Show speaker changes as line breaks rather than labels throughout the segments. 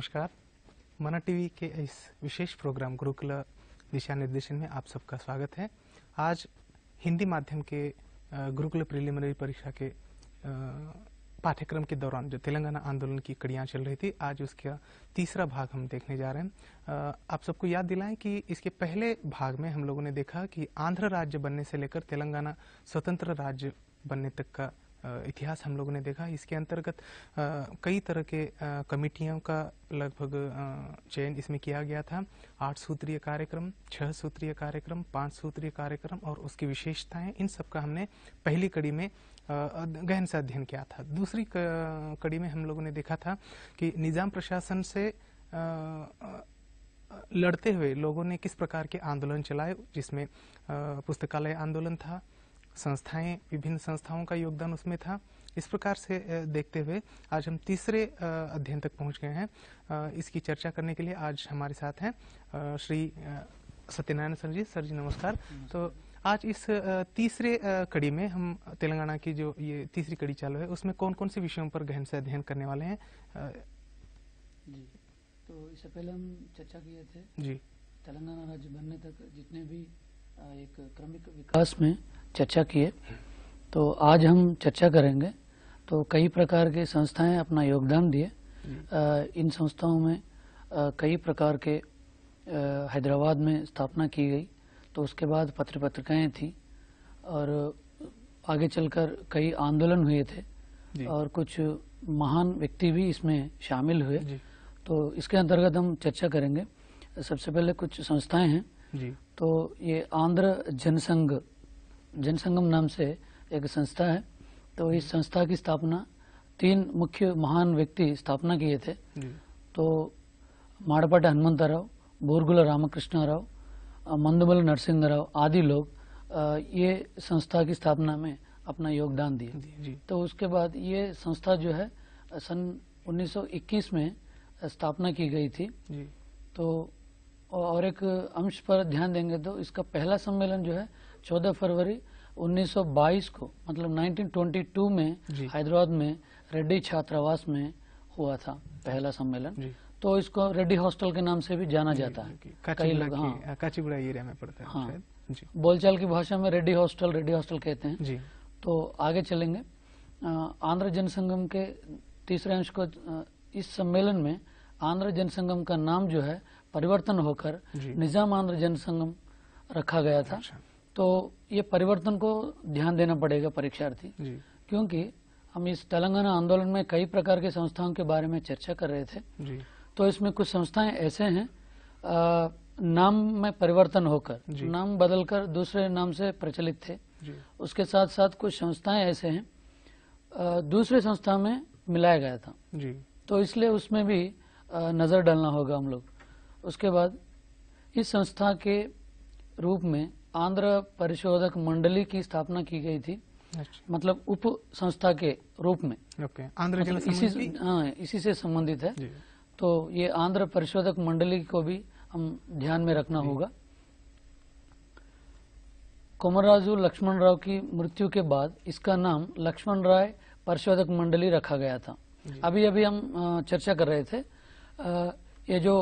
नमस्कार। मना टीवी के इस विशेष प्रोग्राम गुरुकुल दिशा निर्देशन में आप सबका स्वागत है। आज हिंदी माध्यम के गुरुकुल प्रीलिमिनरी परीक्षा के पाठ्यक्रम के दौरान जो तेलंगाना आंदोलन की कड़ियाँ चल रही थी, आज उसका तीसरा भाग हम देखने जा रहे हैं। आप सबको याद दिलाएं कि इसके पहले भाग में हम लोगों ने देखा कि आंध्र राज्य बनने से लेकर तेलंगाना स्वतंत्र राज्य बनने तक का इतिहास हम लोगों ने देखा। इसके अंतर्गत कई तरह के कमेटियों का लगभग चयन इसमें किया गया था। 8 सूत्रीय कार्यक्रम, 6 सूत्रीय कार्यक्रम, 5 सूत्रीय कार्यक्रम और उसकी विशेषताएं, इन सब का हमने पहली कड़ी में गहन से अध्ययन किया था। दूसरी कड़ी में हम लोगों ने देखा था कि निजाम प्रशासन से लड़ते हुए लोगों ने किस प्रकार के आंदोलन चलाए, जिसमें पुस्तकालय आंदोलन था, संस्थाएं, विभिन्न संस्थाओं का योगदान उसमें था। इस प्रकार से देखते हुए आज हम तीसरे अध्ययन तक पहुंच गए हैं। इसकी चर्चा करने के लिए आज हमारे साथ हैं श्री सत्यनारायण सर जी। सर जी नमस्कार। तो आज इस तीसरे कड़ी में हम तेलंगाना की जो ये तीसरी कड़ी चालू है, उसमें कौन कौन से विषयों पर गहन से अध्ययन करने वाले हैं?
जी, तो इससे पहले हम चर्चा किए थे
जी
तेलंगाना राज्य बनने तक जितने भी एक क्रमिक विकास में चर्चा किए, तो आज हम चर्चा करेंगे। तो कई प्रकार के संस्थाएं अपना योगदान दिए। इन संस्थाओं में कई प्रकार के हैदराबाद में स्थापना की गई, तो उसके बाद पत्रिकाएं थी और आगे चलकर कई आंदोलन हुए थे और कुछ महान व्यक्ति भी इसमें शामिल हुए। तो इसके अंतर्गत हम चर्चा करेंगे। सबसे पहले कुछ संस्थाएं हैं
जी।
तो ये आंध्र जनसंगम नाम से एक संस्था है। तो इस संस्था की स्थापना 3 मुख्य महान व्यक्ति स्थापना किए थे। तो माड़पाటి हनुमंतराव, बोरगुला रामकृष्णाराव, मंदमल नरसिंहराव आदि लोग ये संस्था की स्थापना में अपना योगदान दिए। तो उसके बाद ये संस्था जो है सन 1921 में स्थापना की गई थी। तो और एक अंश पर ध्यान देंगे तो इसका पहला सम्मेलन जो है 14 फरवरी 1922 को, मतलब 1922 में हैदराबाद में रेड्डी छात्रावास में हुआ था पहला सम्मेलन। तो इसको रेड्डी हॉस्टल के नाम से भी जाना जाता है। कई लोग
काचीगुड़ा एरिया में पड़ता है।
हाँ, बोलचाल की भाषा में रेड्डी हॉस्टल कहते हैं।
जी।
तो आगे चलेंगे। आंध्र जनसंगम के तीसरे अंश को, इस सम्मेलन में आंध्र जनसंगम का नाम जो है परिवर्तन होकर निजाम आंध्र जनसंगम रखा गया था। तो ये परिवर्तन को ध्यान देना पड़ेगा परीक्षार्थी, क्योंकि हम इस तेलंगाना आंदोलन में कई प्रकार के संस्थाओं के बारे में चर्चा कर रहे थे। तो इसमें कुछ संस्थाएं ऐसे हैं नाम में परिवर्तन होकर, नाम बदलकर दूसरे नाम से प्रचलित थे। उसके साथ साथ कुछ संस्थाएं ऐसे हैं दूसरे संस्था में मिलाया गया था। तो इसलिए उसमें भी नजर डालना होगा हम लोग। उसके बाद इस संस्था के रूप में आंध्र परिशोधक मंडली की स्थापना की गई थी। मतलब उप संस्था के रूप में।
आंध्र
मतलब इसी से संबंधित है। तो ये आंध्र परिशोधक मंडली को भी हम ध्यान में रखना होगा। कोमर्राजु लक्ष्मण राव की मृत्यु के बाद इसका नाम लक्ष्मण राय परिशोधक मंडली रखा गया था। अभी हम चर्चा कर रहे थे ये जो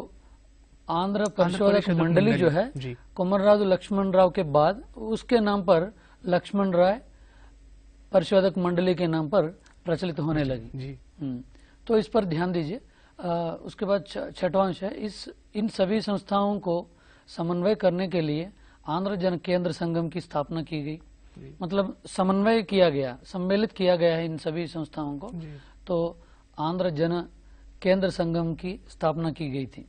आंध्र परिशोधक मंडली जो है कोमर्राजु लक्ष्मण राव के बाद उसके नाम पर लक्ष्मण राय परिशोधक मंडली के नाम पर प्रचलित होने लगी। तो इस पर ध्यान दीजिए। उसके बाद छठवां अंश है, इन सभी संस्थाओं को समन्वय करने के लिए आंध्र जन केंद्र संगम की स्थापना की गई। मतलब समन्वय किया गया, सम्मिलित किया गया है इन सभी संस्थाओं को। तो आंध्र जन केंद्र संगम की स्थापना की गई थी।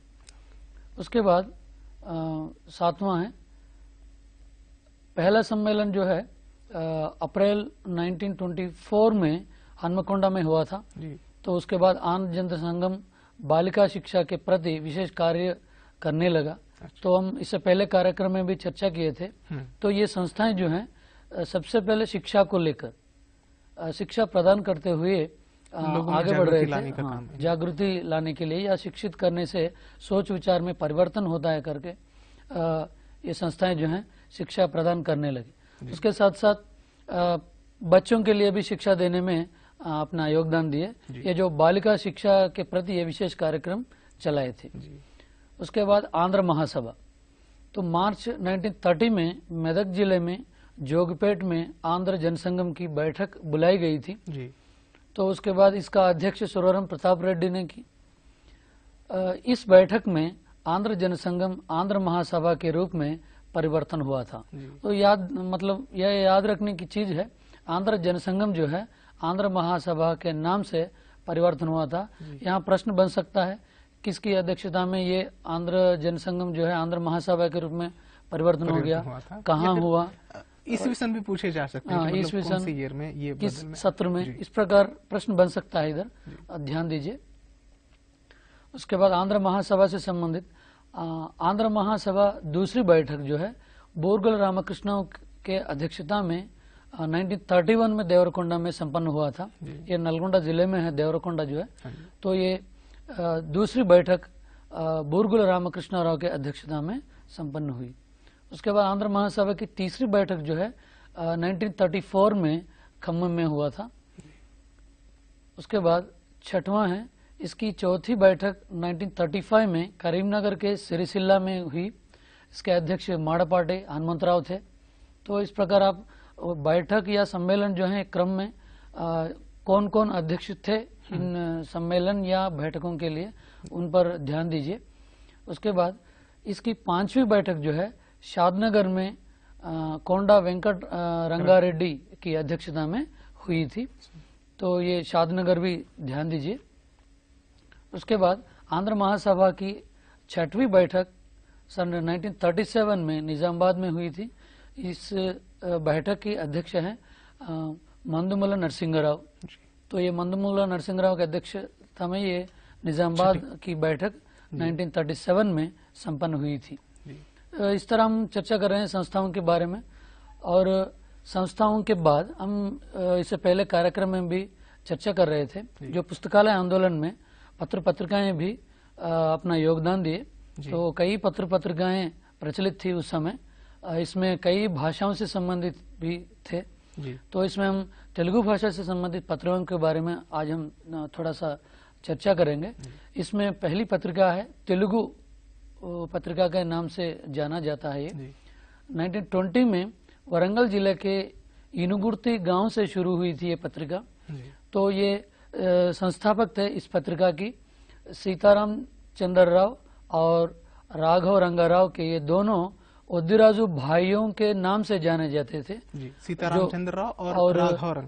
उसके बाद 7वां है, पहला सम्मेलन जो है अप्रैल 1924 में हनुमकोंडा में हुआ था। तो उसके बाद आंध्र जन संगम बालिका शिक्षा के प्रति विशेष कार्य करने लगा। तो हम इससे पहले कार्यक्रम में भी चर्चा किए थे। तो ये संस्थाएं जो हैं सबसे पहले शिक्षा को लेकर शिक्षा प्रदान करते हुए आगे बढ़ रहे थे। जागृति लाने के लिए या शिक्षित करने से सोच विचार में परिवर्तन होता है करके ये संस्थाएं जो हैं शिक्षा प्रदान करने लगी। उसके साथ साथ बच्चों के लिए भी शिक्षा देने में अपना योगदान दिए। ये जो बालिका शिक्षा के प्रति ये विशेष कार्यक्रम चलाए थे।
जी।
उसके बाद आंध्र महासभा, तो मार्च 1930 में मेदक जिले में जोगपेट में आंध्र जनसंगम की बैठक बुलाई गई थी।
जी।
तो उसके बाद इसका अध्यक्ष सुरवरम प्रताप रेड्डी ने की। इस बैठक में आंध्र जनसंगम आंध्र महासभा के रूप में परिवर्तन हुआ था। तो यह याद रखने की चीज है, आंध्र जनसंगम जो है आंध्र महासभा के नाम से परिवर्तन हुआ था। यहाँ प्रश्न बन सकता है किसकी अध्यक्षता में ये आंध्र जनसंगम जो है आंध्र महासभा के रूप में परिवर्तन हो गया, कहाँ हुआ,
ईस्वी सन भी पूछे जा सकते हैं।
ईस्वी सन
ईयर में ये
किस सत्र में, इस प्रकार प्रश्न बन सकता है, इधर ध्यान दीजिए। उसके बाद आंध्र महासभा से संबंधित आंध्र महासभा दूसरी बैठक जो है बोरगल रामकृष्ण के अध्यक्षता में 1931 में देवरकोंडा में संपन्न हुआ था। ये नलगोंडा जिले में है देवरकोंडा जो है। तो ये दूसरी बैठक बोरगुल रामकृष्ण राव के अध्यक्षता में संपन्न हुई। उसके बाद आंध्र महासभा की तीसरी बैठक जो है 1934 में खम्मम में हुआ था। उसके बाद छठवां है, इसकी चौथी बैठक 1935 में करीमनगर के सिरिसिल्ला में हुई। इसके अध्यक्ष माड़पाटे हनुमंतराव थे। तो इस प्रकार आप बैठक या सम्मेलन जो है क्रम में कौन कौन अध्यक्ष थे इन सम्मेलन या बैठकों के लिए, उन पर ध्यान दीजिए। उसके बाद इसकी पांचवी बैठक जो है शादनगर में कोंडा वेंकट रंगारेड्डी की अध्यक्षता में हुई थी। तो ये शादनगर भी ध्यान दीजिए। उसके बाद आंध्र महासभा की छठवीं बैठक सन 1937 में निजामाबाद में हुई थी। इस बैठक की अध्यक्ष हैं मंदुमुला नरसिंहराव। तो ये मंदुमुला नरसिंहराव के अध्यक्षता में ये निजामाबाद की बैठक 1937 में संपन्न हुई थी। इस तरह हम चर्चा कर रहे हैं संस्थाओं के बारे में। और संस्थाओं के बाद हम इससे पहले कार्यक्रम में भी चर्चा कर रहे थे, जो पुस्तकालय आंदोलन में पत्र पत्रिकाएं भी अपना योगदान दिए। तो कई पत्र पत्रिकाएं प्रचलित थी उस समय। इसमें कई भाषाओं से संबंधित भी थे। तो इसमें हम तेलुगु भाषा से संबंधित पत्रों के बारे में आज हम थोड़ा सा चर्चा करेंगे। इसमें पहली पत्रिका है तेलुगु पत्रिका के नाम से जाना जाता है। ये 1920 में वरंगल जिले के इनुगुर्ती गांव से शुरू हुई थी ये पत्रिका। तो ये संस्थापक थे इस पत्रिका की सीताराम चंद्र राव और राघव रंगाराव के, ये दोनों ओद्दिराजु भाइयों के नाम से जाने जाते थे।
सीताराम चंद्र राव और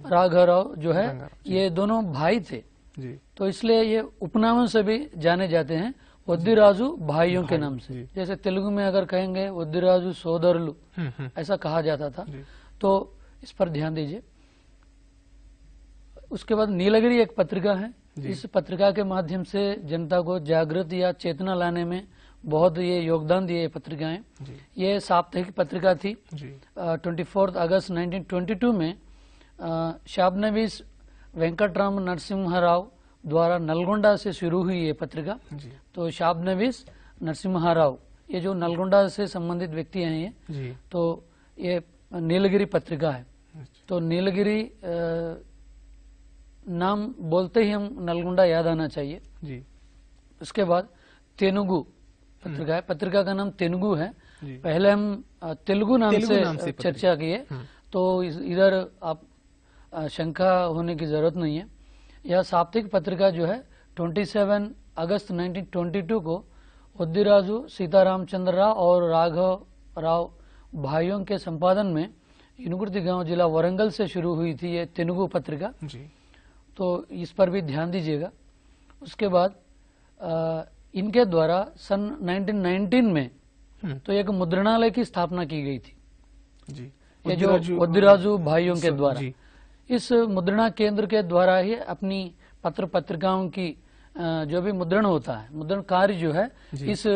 राघव राव जो है ये दोनों भाई थे। तो इसलिए ये उपनामों से भी जाने जाते हैं, ओद्दिराजु भाइयों के नाम से। जैसे तेलुगु में अगर कहेंगे ओद्दिराजु सोदरलु, ऐसा कहा जाता था। तो इस पर ध्यान दीजिए। उसके बाद नीलगिरी एक पत्रिका है। इस पत्रिका के माध्यम से जनता को जागृत या चेतना लाने में बहुत ये योगदान दिए पत्रिकाएं। ये साप्ताहिक पत्रिका थी। 24 अगस्त 1922 में शाबनवीस वेंकटराम नरसिम्हा राव द्वारा नलगोंडा से शुरू हुई ये पत्रिका। तो शाबनवीस नरसिम्हा राव, ये जो नलगोंडा से संबंधित व्यक्ति हैं ये। तो ये नीलगिरी पत्रिका है। तो नीलगिरी नाम बोलते ही हम नलगोंडा याद आना चाहिए। उसके बाद तेलुगु पत्रिका है। पत्रिका का नाम तेलुगु है। पहले हम तेलुगु नाम से चर्चा किए, तो इधर आप शंका होने की जरूरत नहीं है। यह साप्ताहिक पत्रिका जो है 27 अगस्त 1922 को ओद्दिराजु सीतारामचंद्र राव और राघव राव भाइयों के संपादन में इनुगुर्ती गांव जिला वरंगल से शुरू हुई थी ये तेलुगु पत्रिका। तो इस पर भी ध्यान दीजिएगा। उसके बाद इनके द्वारा सन 1919 में तो एक मुद्रणालय की स्थापना की गई थी। ये जो ओद्दिराजु भाइयों के द्वारा, इस मुद्रणा केंद्र के द्वारा ही अपनी पत्र पत्रिकाओं की जो भी मुद्रण होता है, मुद्रण कार्य जो है इस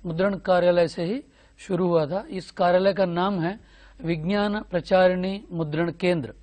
मुद्रण कार्यालय से ही शुरू हुआ था। इस कार्यालय का नाम है विज्ञान प्रचारिणी मुद्रण केंद्र।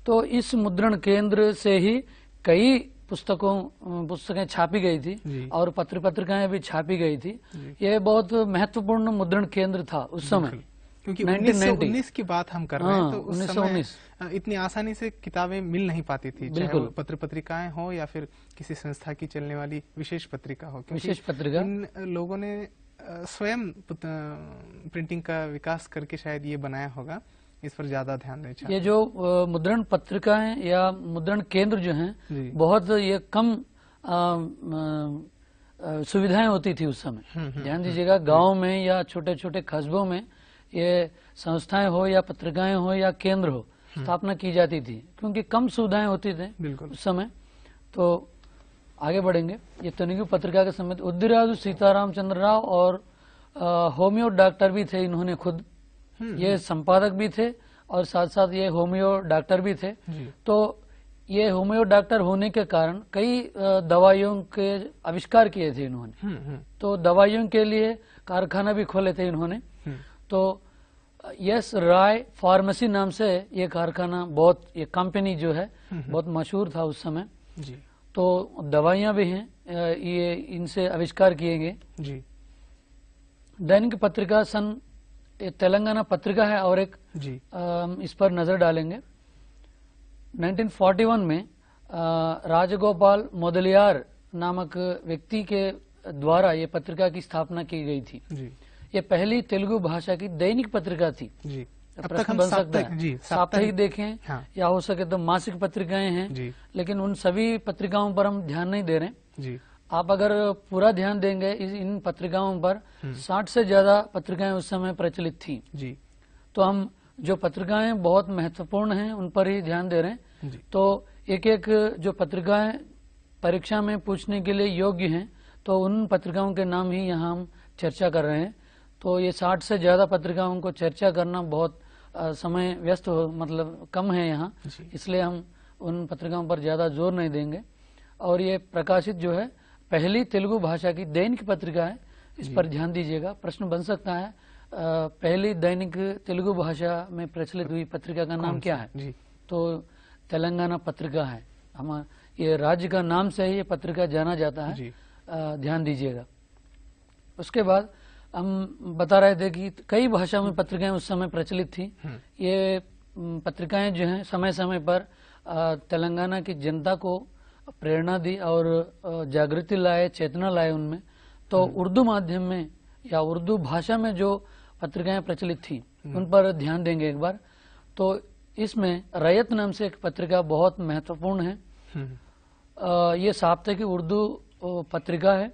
तो इस मुद्रण केंद्र से ही कई पुस्तकें छापी गई थी और पत्र पत्रिकाएं भी छापी गई थी। यह बहुत महत्वपूर्ण मुद्रण केंद्र था उस समय।
क्योंकि
1990
1919 की बात हम कर रहे हैं,
हाँ,
तो उस
1919
समय इतनी आसानी से किताबें मिल नहीं पाती थी, चाहे वो पत्र पत्रिकाएं हो या फिर किसी संस्था की चलने वाली विशेष पत्रिका हो, क्योंकि
विशेष पत्रिका
इन लोगों ने स्वयं प्रिंटिंग का विकास करके शायद ये बनाया होगा। इस पर ज्यादा ध्यान दें।
ये जो मुद्रण पत्रिकाएं या मुद्रण केंद्र जो हैं, बहुत ये कम सुविधाएं होती थी उस समय। ध्यान दीजिएगा, गांव में या छोटे छोटे कस्बों में ये संस्थाएं हो या पत्रिकाएं हो या केंद्र हो, स्थापना की जाती थी, क्योंकि कम सुविधाएं होती थी उस समय। तो आगे बढ़ेंगे। ये तेलुगु पत्रिका के समय उद्दिराजु सीताराम चंद्र राव और होम्यो डॉक्टर भी थे, इन्होंने खुद ये संपादक भी थे और साथ साथ ये होम्यो डॉक्टर भी थे। तो ये होम्यो डॉक्टर होने के कारण कई दवाइयों के आविष्कार किए थे इन्होंने। तो दवाइयों के लिए कारखाना भी खोले थे इन्होंने। तो यस राय फार्मेसी नाम से ये कारखाना, बहुत ये कंपनी जो है बहुत मशहूर था उस समय। तो दवाइयां भी हैं, ये इनसे आविष्कार किए गए। दैनिक पत्रिका तेलंगाना पत्रिका है और एक इस पर नजर डालेंगे। 1941 में राजगोपाल मोदलियार नामक व्यक्ति के द्वारा ये पत्रिका की स्थापना की गई थी। ये पहली तेलुगु भाषा की दैनिक पत्रिका थी। प्रश्न बन सकता है साप्ताहिक देखें, हाँ, या हो सके तो मासिक पत्रिकाएं हैं, लेकिन उन सभी पत्रिकाओं पर हम ध्यान नहीं दे रहे। आप अगर पूरा ध्यान देंगे इन पत्रिकाओं पर 60 से ज्यादा पत्रिकाएं उस समय प्रचलित थी। तो हम जो पत्रिकाएं बहुत महत्वपूर्ण हैं उन पर ही ध्यान दे रहे हैं। तो एक एक जो पत्रिकाएं परीक्षा में पूछने के लिए योग्य हैं, तो उन पत्रिकाओं के नाम ही यहाँ हम चर्चा कर रहे हैं। तो ये 60 से ज्यादा पत्रिकाओं को चर्चा करना बहुत समय व्यस्त मतलब कम है यहाँ, इसलिए हम उन पत्रिकाओं पर ज्यादा जोर नहीं देंगे। और ये प्रकाशित जो है पहली तेलुगु भाषा की दैनिक पत्रिका है, इस पर ध्यान दीजिएगा। प्रश्न बन सकता है पहली दैनिक तेलुगु भाषा में प्रचलित हुई पत्रिका का नाम क्या है? तो तेलंगाना पत्रिका है। हमारा ये राज्य का नाम से ही ये पत्रिका जाना जाता है, ध्यान दीजिएगा। उसके बाद हम बता रहे थे कि कई भाषा में पत्रिकाएं उस समय प्रचलित थी। ये पत्रिकाएं जो हैं समय समय पर तेलंगाना की जनता को प्रेरणा दी और जागृति लाए, चेतना लाए उनमें। तो उर्दू माध्यम में या उर्दू भाषा में जो पत्रिकाएं प्रचलित थी उन पर ध्यान देंगे एक बार। तो इसमें रैयत नाम से एक पत्रिका बहुत महत्वपूर्ण है। ये साप्ताहिक उर्दू पत्रिका है।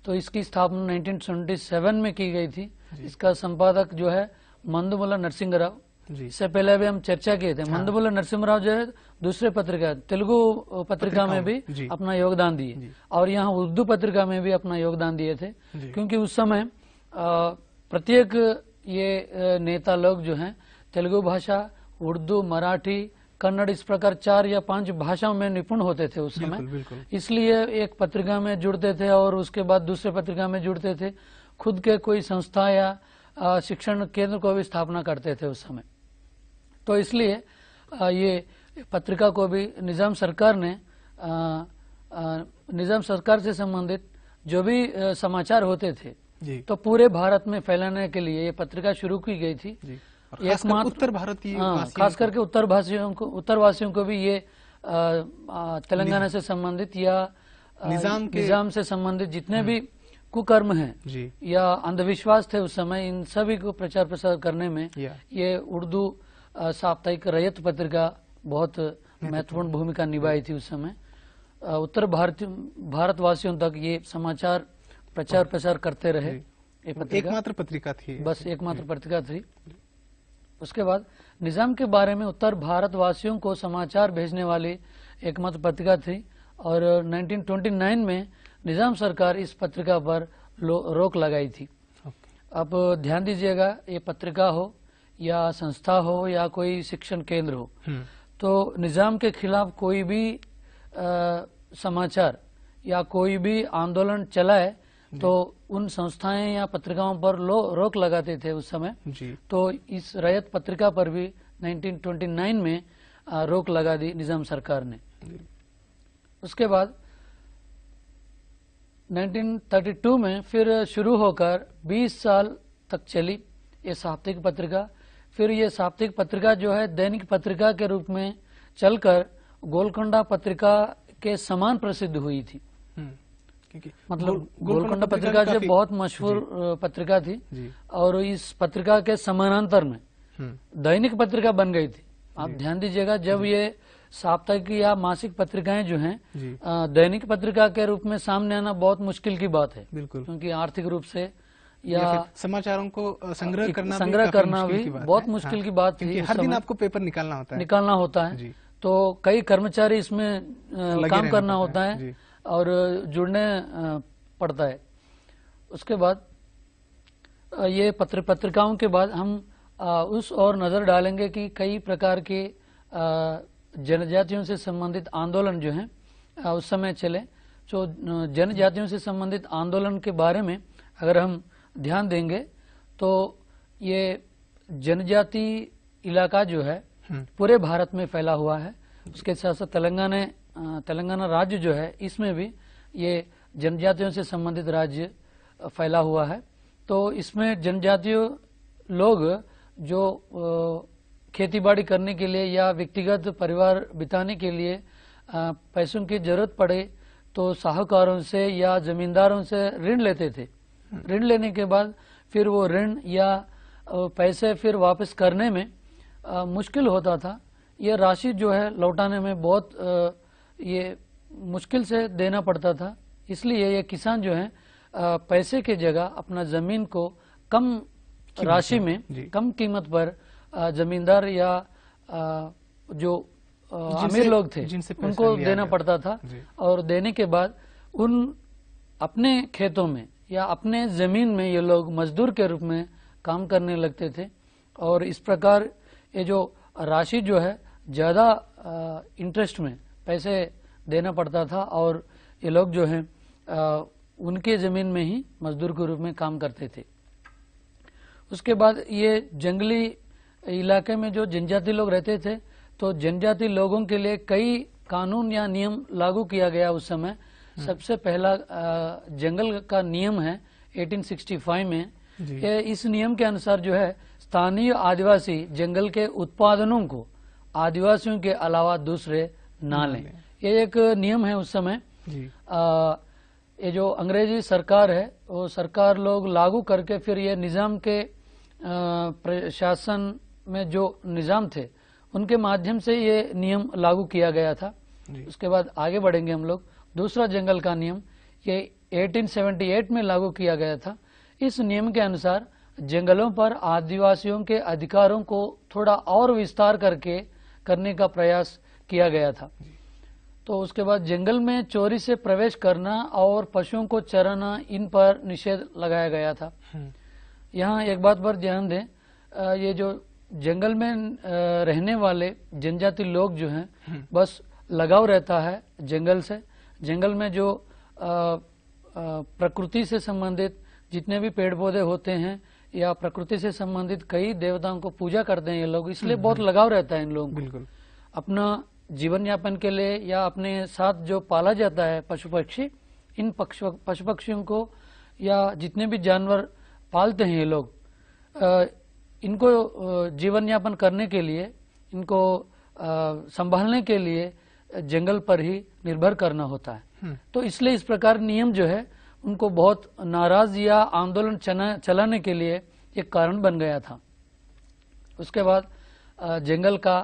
तो इसकी स्थापना 1977 में की गई थी। इसका संपादक जो है मंदुमुला नरसिंह राव। इससे पहले अभी हम चर्चा किए थे, मंदुमुला नरसिंह राव जो है दूसरे पत्रिका तेलुगु पत्रिका में भी अपना योगदान दिए और यहाँ उर्दू पत्रिका में भी अपना योगदान दिए थे। क्योंकि उस समय प्रत्येक ये नेता लोग जो हैं तेलुगु भाषा, उर्दू, मराठी, कन्नड़, इस प्रकार 4 या 5 भाषाओं में निपुण होते थे उस समय। इसलिए एक पत्रिका में जुड़ते थे और उसके बाद दूसरे पत्रिका में जुड़ते थे। खुद के कोई संस्था या शिक्षण केंद्र को भी स्थापना करते थे उस समय। तो इसलिए ये पत्रिका को भी निजाम सरकार ने निजाम सरकार से संबंधित जो भी समाचार होते थे तो पूरे भारत में फैलाने के लिए ये पत्रिका शुरू की गई थी।
उत्तर भारतीय,
खास करके उत्तरवासियों को भी ये तेलंगाना से संबंधित या निजाम से संबंधित जितने भी कुकर्म हैं या अंधविश्वास थे उस समय, इन सभी को प्रचार प्रसार करने में ये उर्दू साप्ताहिक रैयत पत्रिका बहुत महत्वपूर्ण भूमिका निभाई थी उस समय। उत्तर भारतवासियों तक ये समाचार प्रचार प्रसार करते रहे। ये पत्रिका
एकमात्र पत्रिका थी,
बस एकमात्र पत्रिका थी। उसके बाद निजाम के बारे में उत्तर भारतवासियों को समाचार भेजने वाली एकमात्र पत्रिका थी और 1929 में निजाम सरकार इस पत्रिका पर रोक लगाई थी। अब ध्यान दीजिएगा, ये पत्रिका हो या संस्था हो या कोई शिक्षण केंद्र हो, तो निजाम के खिलाफ कोई भी समाचार या कोई भी आंदोलन चलाए तो उन संस्थाएं या पत्रिकाओं पर रोक लगाते थे उस समय। तो इस रैयत पत्रिका पर भी 1929 में रोक लगा दी निजाम सरकार ने। उसके बाद 1932 में फिर शुरू होकर 20 साल तक चली ये साप्ताहिक पत्रिका, फिर ये साप्ताहिक पत्रिका जो है दैनिक पत्रिका के रूप में चलकर गोलकोंडा पत्रिका के समान प्रसिद्ध हुई थी। मतलब गोलकोंडा पत्रिका जो बहुत मशहूर पत्रिका थी और इस पत्रिका के समानांतर में दैनिक पत्रिका बन गई थी। आप ध्यान दीजिएगा, जब ये साप्ताहिक या मासिक पत्रिकाएं जो हैं दैनिक पत्रिका के रूप में सामने आना बहुत मुश्किल की बात है, बिल्कुल, क्योंकि आर्थिक रूप से या
समाचारों को संग्रह
करना भी बहुत मुश्किल की बात थी।
हर दिन आपको पेपर निकालना होता है,
तो कई कर्मचारी इसमें काम करना होता है और जुड़ने पड़ता है। उसके बाद ये पत्रिकाओं के बाद हम उस और नजर डालेंगे कि कई प्रकार के जनजातियों से संबंधित आंदोलन जो हैं उस समय चले। जो जनजातियों से संबंधित आंदोलन के बारे में अगर हम ध्यान देंगे तो ये जनजाति इलाका जो है पूरे भारत में फैला हुआ है। उसके साथ साथ तेलंगाना राज्य जो है इसमें भी ये जनजातियों से संबंधित राज्य फैला हुआ है। तो इसमें जनजातियों लोग जो खेतीबाड़ी करने के लिए या व्यक्तिगत परिवार बिताने के लिए पैसों की जरूरत पड़े तो साहूकारों से या जमींदारों से ऋण लेते थे। ऋण लेने के बाद फिर वो ऋण या पैसे फिर वापस करने में मुश्किल होता था। ये राशि जो है लौटाने में बहुत ये मुश्किल से देना पड़ता था। इसलिए ये किसान जो है पैसे की जगह अपना जमीन को कम राशि में कम कीमत पर जमींदार या जो अमीर लोग थे उनको देना पड़ता था और देने के बाद उन अपने खेतों में या अपने जमीन में ये लोग मजदूर के रूप में काम करने लगते थे और इस प्रकार ये जो राशि जो है ज्यादा इंटरेस्ट में पैसे देना पड़ता था और ये लोग जो है उनके जमीन में ही मजदूर के रूप में काम करते थे। उसके बाद ये जंगली इलाके में जो जनजाति लोग रहते थे तो जनजाति लोगों के लिए कई कानून या नियम लागू किया गया उस समय। सबसे पहला जंगल का नियम है 1865 में। इस नियम के अनुसार जो है स्थानीय आदिवासी जंगल के उत्पादनों को आदिवासियों के अलावा दूसरे ना लें। ये एक नियम है उस समय। ये जो अंग्रेजी सरकार है वो सरकार लोग लागू करके फिर ये निजाम के प्रशासन में जो निजाम थे उनके माध्यम से ये नियम लागू किया गया था। उसके बाद आगे बढ़ेंगे हम लोग। दूसरा जंगल का नियम ये 1878 में लागू किया गया था। इस नियम के अनुसार जंगलों पर आदिवासियों के अधिकारों को थोड़ा और विस्तार करने का प्रयास किया गया था। तो उसके बाद जंगल में चोरी से प्रवेश करना और पशुओं को चराना इन पर निषेध लगाया गया था। यहाँ एक बात पर ध्यान दें, ये जो जंगल में रहने वाले जनजाति लोग जो हैं बस लगाव रहता है जंगल से। जंगल में जो प्रकृति से संबंधित जितने भी पेड़ पौधे होते हैं या प्रकृति से संबंधित कई देवताओं को पूजा करते हैं ये लोग, इसलिए बहुत लगाव रहता है इन लोगों को। बिल्कुल अपना जीवन यापन के लिए या अपने साथ जो पाला जाता है पशु पक्षी, इन पशु पक्षियों को या जितने भी जानवर पालते हैं ये लोग, इनको जीवन यापन करने के लिए, इनको संभालने के लिए जंगल पर ही निर्भर करना होता है। तो इसलिए इस प्रकार नियम जो है उनको बहुत नाराज या आंदोलन चलाने के लिए एक कारण बन गया था। उसके बाद जंगल का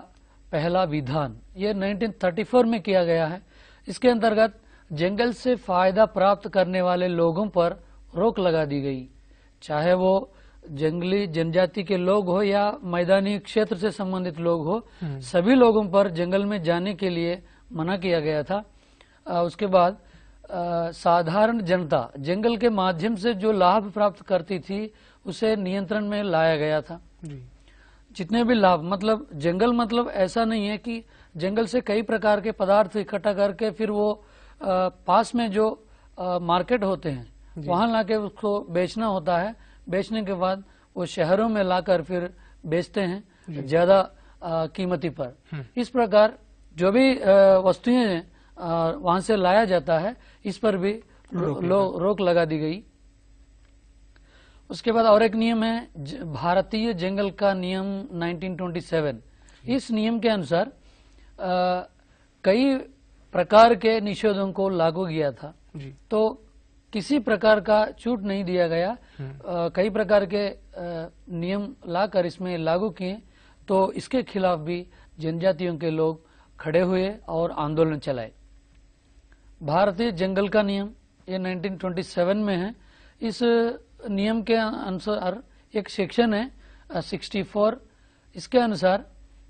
पहला विधान ये 1934 में किया गया है। इसके अंतर्गत जंगल से फायदा प्राप्त करने वाले लोगों पर रोक लगा दी गई, चाहे वो जंगली जनजाति के लोग हो या मैदानी क्षेत्र से संबंधित लोग हो, सभी लोगों पर जंगल में जाने के लिए मना किया गया था। उसके बाद साधारण जनता जंगल के माध्यम से जो लाभ प्राप्त करती थी उसे नियंत्रण में लाया गया था। जितने भी लाभ, मतलब जंगल मतलब ऐसा नहीं है कि जंगल से कई प्रकार के पदार्थ इकट्ठा करके फिर वो पास में जो मार्केट होते हैं वहां लाके उसको बेचना होता है। बेचने के बाद वो शहरों में लाकर फिर बेचते हैं ज्यादा कीमती पर। इस प्रकार जो भी वस्तुएं वहां से लाया जाता है इस पर भी रोक लगा दी गई। उसके बाद और एक नियम है भारतीय जंगल का नियम 1927। इस नियम के अनुसार कई प्रकार के निषेधों को लागू किया था
जी।
तो किसी प्रकार का छूट नहीं दिया गया। कई प्रकार के नियम लाकर इसमें लागू किए तो इसके खिलाफ भी जनजातियों के लोग खड़े हुए और आंदोलन चलाए। भारतीय जंगल का नियम ये 1927 में है। इस नियम के अनुसार एक सेक्शन है 64। इसके अनुसार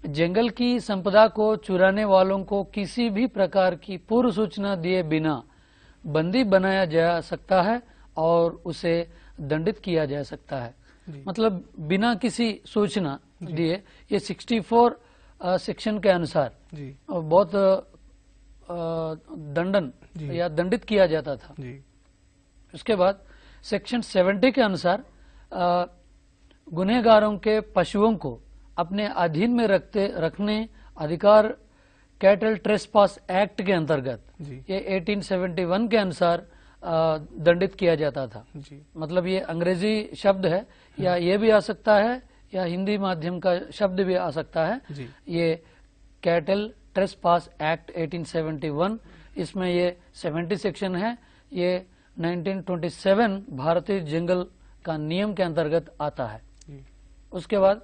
जंगल की संपदा को चुराने वालों को किसी भी प्रकार की पूर्व सूचना दिए बिना बंदी बनाया जा सकता है और उसे दंडित किया जा सकता है। मतलब बिना किसी सूचना दिए, ये 64 सेक्शन के अनुसार बहुत दंडन या दंडित किया जाता था। उसके बाद सेक्शन 70 के अनुसार गुनहगारों के पशुओं को अपने अधीन में रखने अधिकार कैटल ट्रेसपास एक्ट के अंतर्गत ये 1871 के अनुसार दंडित किया जाता था। मतलब ये अंग्रेजी शब्द है या ये भी आ सकता है या हिंदी माध्यम का शब्द भी आ सकता है। ये कैटल ट्रेसपास एक्ट 1871, इसमें ये 70 सेक्शन है। ये 1927 भारतीय जंगल का नियम के अंतर्गत आता है। उसके बाद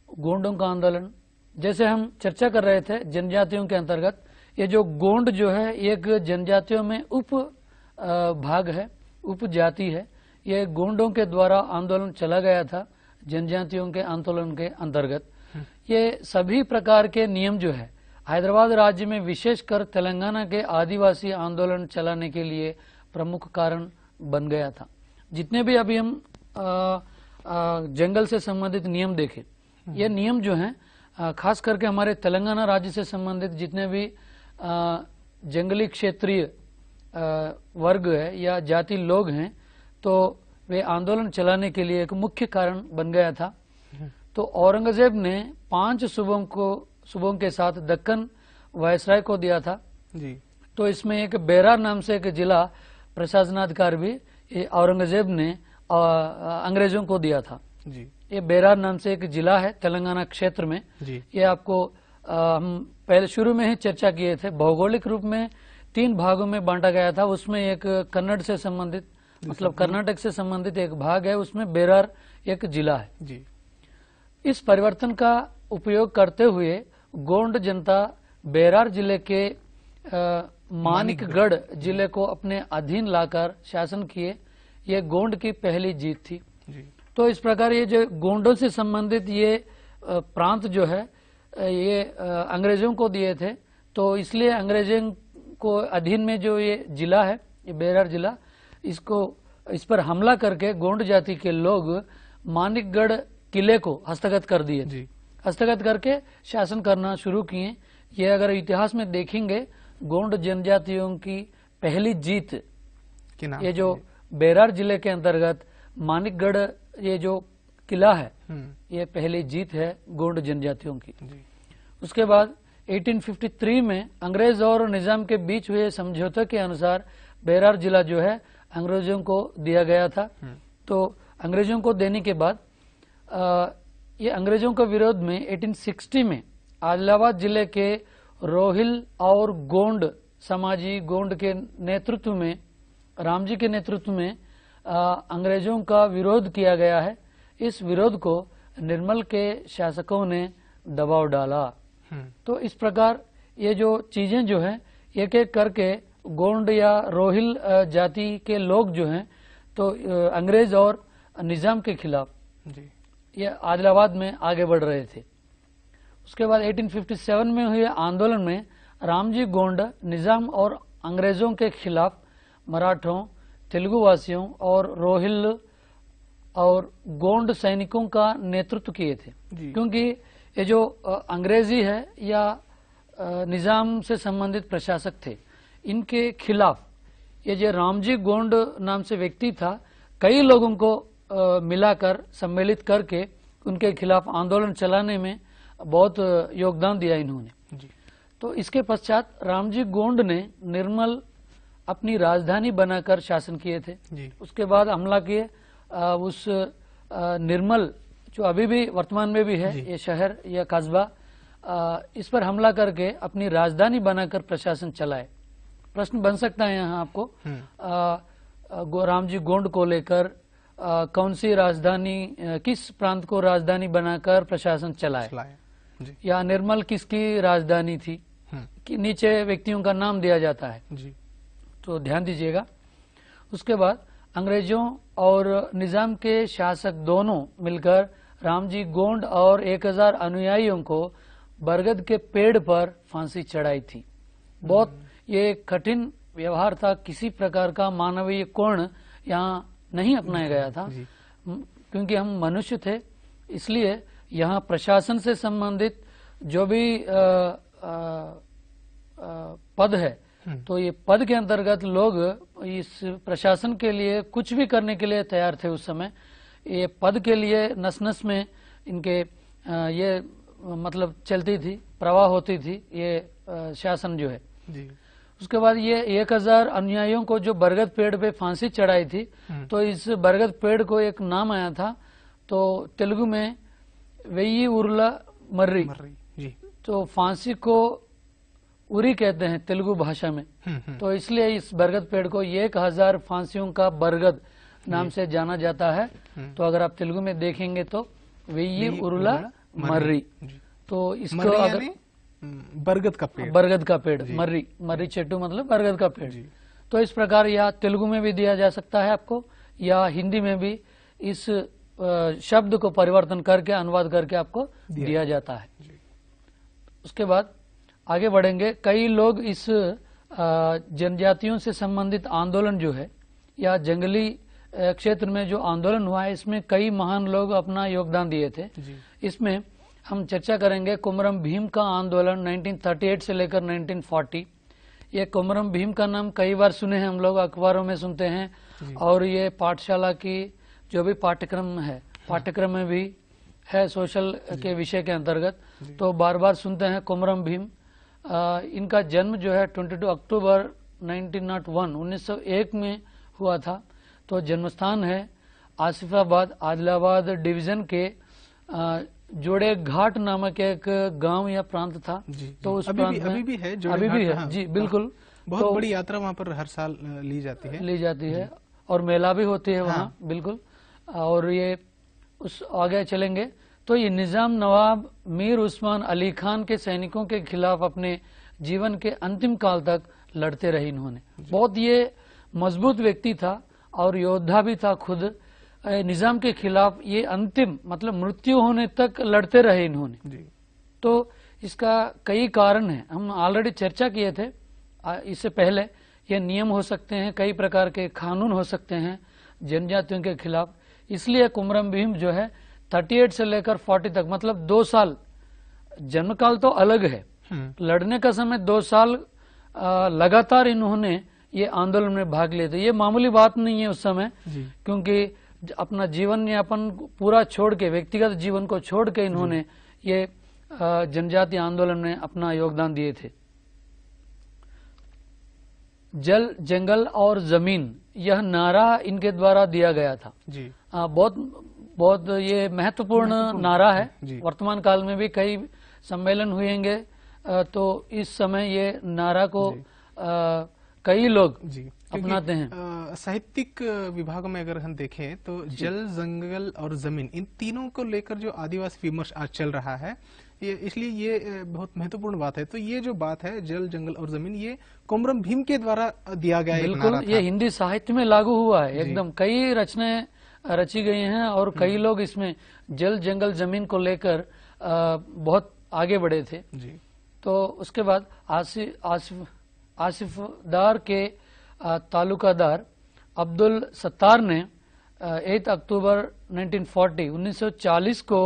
गोंडों का आंदोलन, जैसे हम चर्चा कर रहे थे जनजातियों के अंतर्गत, ये जो गोंड जो है एक जनजातियों में उप भाग है, उप जाति है। ये गोंडों के द्वारा आंदोलन चला गया था जनजातियों के आंदोलन के अंतर्गत। ये सभी प्रकार के नियम जो है हैदराबाद राज्य में विशेषकर तेलंगाना के आदिवासी आंदोलन चलाने के लिए प्रमुख कारण बन गया था। जितने भी अभी हम जंगल से संबंधित नियम देखें, ये नियम जो हैं खास करके हमारे तेलंगाना राज्य से संबंधित जितने भी जंगली क्षेत्रीय वर्ग है या जाति लोग हैं, तो वे आंदोलन चलाने के लिए एक मुख्य कारण बन गया था। तो औरंगजेब ने 5 सूबों के साथ दक्कन वायसराय को दिया था। तो इसमें एक बेरार नाम से एक जिला प्रशासनाधिकार भी औरंगजेब ने अंग्रेजों को दिया था। ये बेरार नाम से एक जिला है तेलंगाना क्षेत्र में। ये आपको हम पहले शुरू में ही चर्चा किए थे। भौगोलिक रूप में 3 भागों में बांटा गया था। उसमें एक कन्नड़ से संबंधित, मतलब कर्नाटक से संबंधित एक भाग है, उसमें बेरार एक जिला है। इस परिवर्तन का उपयोग करते हुए गोंड जनता बेरार जिले के मानिकगढ़ जिले को अपने अधीन लाकर शासन किए। ये गोंड की पहली जीत थी। तो इस प्रकार ये जो गोंडों से संबंधित ये प्रांत जो है ये अंग्रेजों को दिए थे। तो इसलिए अंग्रेजों को अधीन में जो ये जिला है, ये बेरार जिला, इस पर हमला करके गोंड जाति के लोग मानिकगढ़ किले को हस्तगत कर दिए। हस्तगत करके शासन करना शुरू किए। ये अगर इतिहास में देखेंगे, गोंड जनजातियों की पहली जीत ये जो बेरार जिले के अंतर्गत मानिकगढ़ ये जो किला है, ये पहली जीत है गोंड जनजातियों की। उसके बाद 1853 में अंग्रेज और निजाम के बीच हुए समझौते के अनुसार बेरार जिला जो है अंग्रेजों को दिया गया था। तो अंग्रेजों को देने के बाद ये अंग्रेजों के विरोध में 1860 में आदिलाबाद जिले के रोहिल और गोंड समाजी गोंड के नेतृत्व में, रामजी के नेतृत्व में अंग्रेजों का विरोध किया गया है। इस विरोध को निर्मल के शासकों ने दबाव डाला। तो इस प्रकार ये जो चीजें जो हैं एक एक करके गोंड या रोहिल जाति के लोग जो हैं तो अंग्रेज और निजाम के खिलाफ ये आदिलाबाद में आगे बढ़ रहे थे। उसके बाद 1857 में हुए आंदोलन में रामजी गोंड निजाम और अंग्रेजों के खिलाफ मराठों, तेलुगु वासियों और रोहिल और गोंड सैनिकों का नेतृत्व किए थे। क्योंकि ये जो अंग्रेजी है या निजाम से संबंधित प्रशासक थे, इनके खिलाफ ये जो रामजी गोंड नाम से व्यक्ति था, कई लोगों को मिलाकर सम्मिलित करके उनके खिलाफ आंदोलन चलाने में बहुत योगदान दिया इन्होंने। तो इसके पश्चात रामजी गोंड ने निर्मल अपनी राजधानी बनाकर शासन किए थे। उसके बाद हमला किए उस निर्मल जो अभी भी वर्तमान में भी है ये शहर या कस्बा, इस पर हमला करके अपनी राजधानी बनाकर प्रशासन चलाए। प्रश्न बन सकता है यहाँ आपको, रामजी गोंड को लेकर कौन सी राजधानी, किस प्रांत को राजधानी बनाकर प्रशासन चलाए, या निर्मल किसकी राजधानी थी, कि नीचे व्यक्तियों का नाम दिया जाता है जी। तो ध्यान दीजिएगा। उसके बाद अंग्रेजों और निजाम के शासक दोनों मिलकर रामजी गोंड और 1000 अनुयायियों को बरगद के पेड़ पर फांसी चढ़ाई थी। बहुत ये कठिन व्यवहार था, किसी प्रकार का मानवीय कोण यहाँ नहीं अपनाया गया था, क्योंकि हम मनुष्य थे। इसलिए यहाँ प्रशासन से संबंधित जो भी पद है, तो ये पद के अंतर्गत लोग इस प्रशासन के लिए कुछ भी करने के लिए तैयार थे उस समय। ये पद के लिए नस नस में इनके ये मतलब चलती थी, प्रवाह होती थी ये शासन जो है जी। उसके बाद ये 1000 अनुयायियों को जो बरगद पेड़ पे फांसी चढ़ाई थी, तो इस बरगद पेड़ को एक नाम आया था, तो तेलुगु में वेय्यी उर्ला मर्री जी। तो फांसी को उरी कहते हैं तेलुगु भाषा में, तो इसलिए इस बरगद पेड़ को 1000 फांसियों का बरगद नाम से जाना जाता है। तो अगर आप तेलुगु में देखेंगे तो वेय्यी उर्ला मर्री, तो इसको अगर
बरगद का पेड़
मर्री, मर्री चेट्टू मतलब बरगद का पेड़। तो इस प्रकार या तेलुगु में भी दिया जा सकता है आपको, या हिंदी में भी इस शब्द को परिवर्तन करके अनुवाद करके आपको दिया जाता है। उसके बाद आगे बढ़ेंगे। कई लोग इस जनजातियों से संबंधित आंदोलन जो है या जंगली क्षेत्र में जो आंदोलन हुआ है, इसमें कई महान लोग अपना योगदान दिए थे। इसमें हम चर्चा करेंगे कुमरम भीम का आंदोलन 1938 से लेकर 1940। ये कुमरम भीम का नाम कई बार सुने हैं हम लोग, अखबारों में सुनते हैं, और ये पाठशाला की जो भी पाठ्यक्रम है, पाठ्यक्रम में भी है सोशल के विषय के अंतर्गत, तो बार बार सुनते हैं कुमरम भीम। इनका जन्म जो है 22 अक्टूबर 1901 में हुआ था। तो जन्मस्थान है आसिफाबाद, आदिलाबाद डिवीजन के जोड़े घाट नामक एक गांव या प्रांत था। तो उस प्रांत में अभी भी है जी, बिल्कुल।
बहुत बड़ी यात्रा वहाँ पर हर साल ली जाती है
और मेला भी होती है वहाँ, बिल्कुल। और ये उस आगे चलेंगे तो ये निजाम नवाब मीर उस्मान अली खान के सैनिकों के खिलाफ अपने जीवन के अंतिम काल तक लड़ते रहे इन्होंने। बहुत ये मजबूत व्यक्ति था और योद्धा भी था खुद। निजाम के खिलाफ ये अंतिम मतलब मृत्यु होने तक लड़ते रहे इन्होंने। तो इसका कई कारण है, हम ऑलरेडी चर्चा किए थे इससे पहले। ये नियम हो सकते हैं, कई प्रकार के कानून हो सकते हैं जनजातियों के खिलाफ। इसलिए कुमरम भीम जो है 38 से लेकर 40 तक मतलब 2 साल, जन्म काल तो अलग है, लड़ने का समय 2 साल लगातार इन्होंने ये आंदोलन में भाग लिए थे। ये मामूली बात नहीं है उस समय, क्योंकि अपना जीवन यापन पूरा छोड़ के, व्यक्तिगत जीवन को छोड़ के इन्होंने ये जनजातीय आंदोलन में अपना योगदान दिए थे। जल, जंगल और जमीन, यह नारा इनके द्वारा दिया गया था जी। बहुत ये महत्वपूर्ण नारा है। वर्तमान काल में भी कई सम्मेलन हुएंगे, तो इस समय ये नारा को कई लोग अपनाते हैं।
साहित्यिक विभाग में अगर हम देखें तो जल, जंगल और जमीन, इन तीनों को लेकर जो आदिवासी विमर्श आज चल रहा है, ये इसलिए ये बहुत महत्वपूर्ण बात है। तो ये जो बात है जल, जंगल और जमीन, ये कुमरम भीम के द्वारा दिया गया एक नारा था।
ये हिंदी साहित्य में लागू हुआ है एकदम। कई रचनाएं रची गई हैं और कई लोग इसमें जल, जंगल, जमीन को लेकर बहुत आगे बढ़े थे जी। तो उसके बाद आसिफदार के तालुकादार अब्दुल सत्तार ने 8 अक्टूबर 1940 को